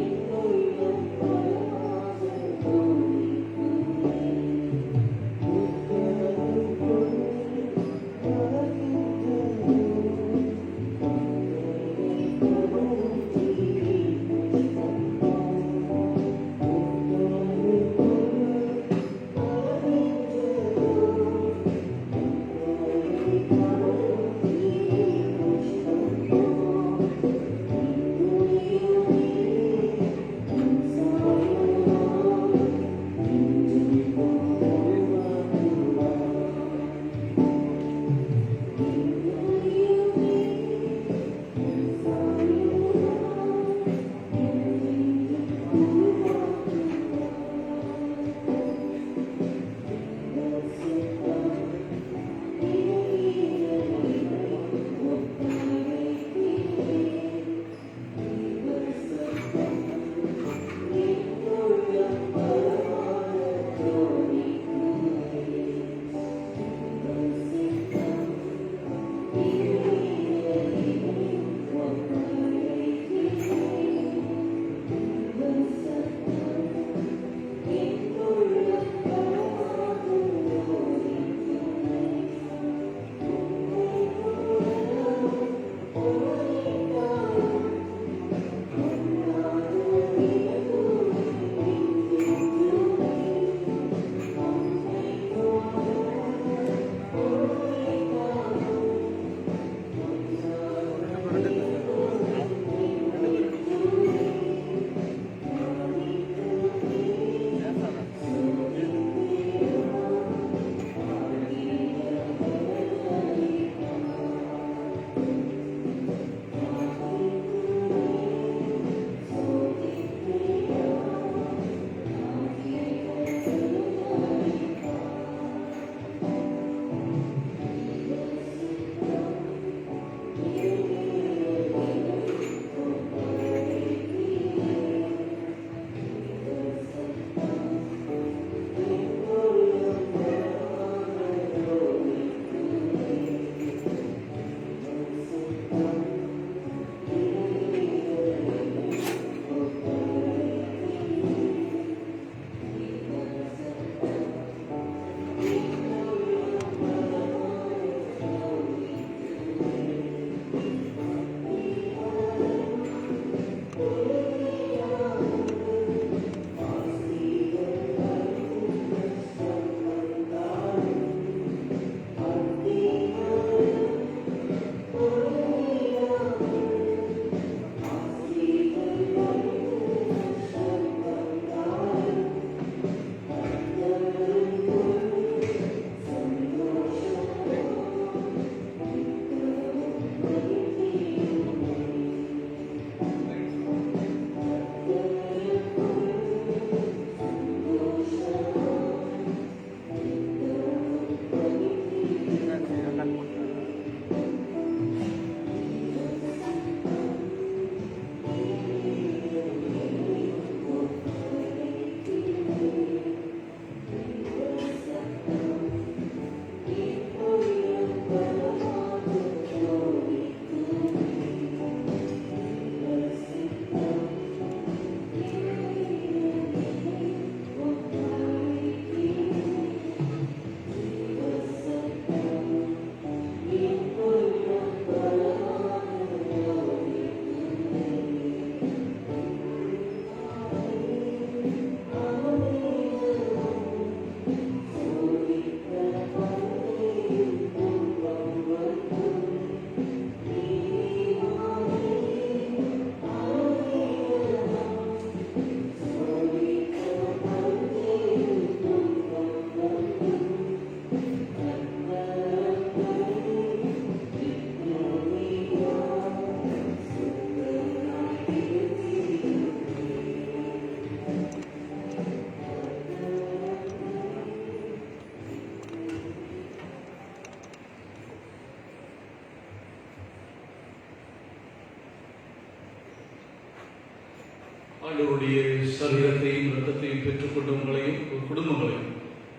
ஆண்டவருடைய சரீரத்தையும் இரத்தத்தையும் பெற்றுக்கொண்ட உங்களையும் குடும்பங்களையும்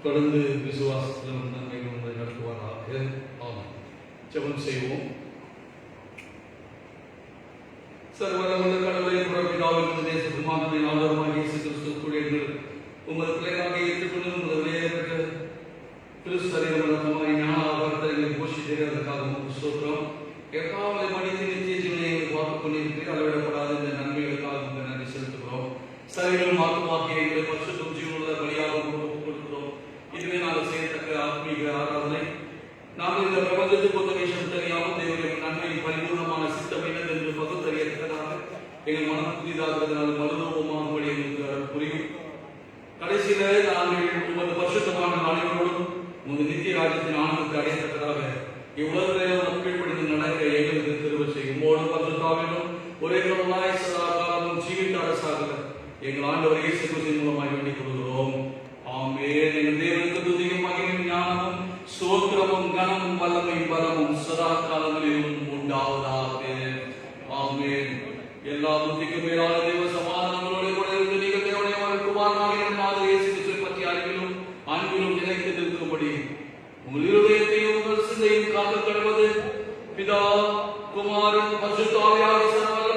தொடர்ந்து விசுவாசத்திலும் நன்மைகள் உங்களை நடத்துவாராக. ஆமென். ஜெபம் செய்வோம். சர்வவல்ல கடவுளே, பிதாவின் தேசகுமாரனின் ஆண்டவராகிய இயேசு கிறிஸ்துவுக்குரிய உங்கள் பிள்ளைகளாக ஏற்றுக்கொண்டு உங்கள் விலையேறப்பட்ட கிறிஸ்து சரீரமாக ஞான ஆதாரத்தை போஷித்ததற்காக உங்களுக்கு ஸ்தோத்திரம். எக்காவலை மனித நித்திய ஜீவனை பார்த்துக் கொண்டிருக்கிறீர்கள். அளவிடப்படாத இந்த நன்மைகளுக்காக உங்கள் நன்றி செலுத்துகிறோம். சரீரம் ஆத்மாக்கிய எங்களை பரிசுத்தம் ஜீவனுள்ள பலியாக கொடுக்கிறோம். இதுவே நாங்கள் செய்யத்தக்க ஆத்மீக ஆராதனை. நாங்கள் இந்த பிரபஞ்சத்துக்கு ஒத்தவேஷம் தெரியாமல் தேவனுடைய நன்மை பரிபூர்ணமான சித்தம் என்னது என்று பகுத்தறியத்தக்கதாக எங்கள் மனம் புதிதாகிறதுனால மருத்துவமாகும்படி எங்களுக்கு புரியும். கடைசியில நாங்கள் உமது பரிசுத்தமான அனைவரோடும் உமது நித்திய ராஜ்யத்தின் ஆனந்தத்தை அடையத்தக்கதாக இவ்வுலகிலே கீழ்ப்படிந்து நடக்க எங்களுக்கு திரும்ப செய்யும். உமோடு பரிசுத்தாவிலும் ஒரே கடவுளாய் சதா காலமும் ஜீவித்த அரசாக எங்கள் ஆண்டவர் இயேசு கிறிஸ்துவின் மூலமாய் வேண்டிக் கொள்கிறோம். ஆமென். எங்கள் தேவனுக்கு துதியும் மகிமையும் ஞானமும் ஸ்தோத்திரமும் கனமும் வல்லமையும் பலமும் சதா காலங்களிலும் உண்டாவதாக. ஆமென். எல்லா புத்திக்கும் மேலான தேவ சமாதானங்களோடு கூட இருந்து நீங்கள் தேவனுடைய குமாரனாகிய நம் இயேசு கிறிஸ்துவை பற்றி அறிவிலும் அன்பிலும் நிலைத்து நிற்கும்படி உங்கள் இருதயத்தையும் உங்கள் சிந்தையும் காக்க கடவுது பிதா குமாரன் பரிசுத்த ஆவியாகிய சர்வ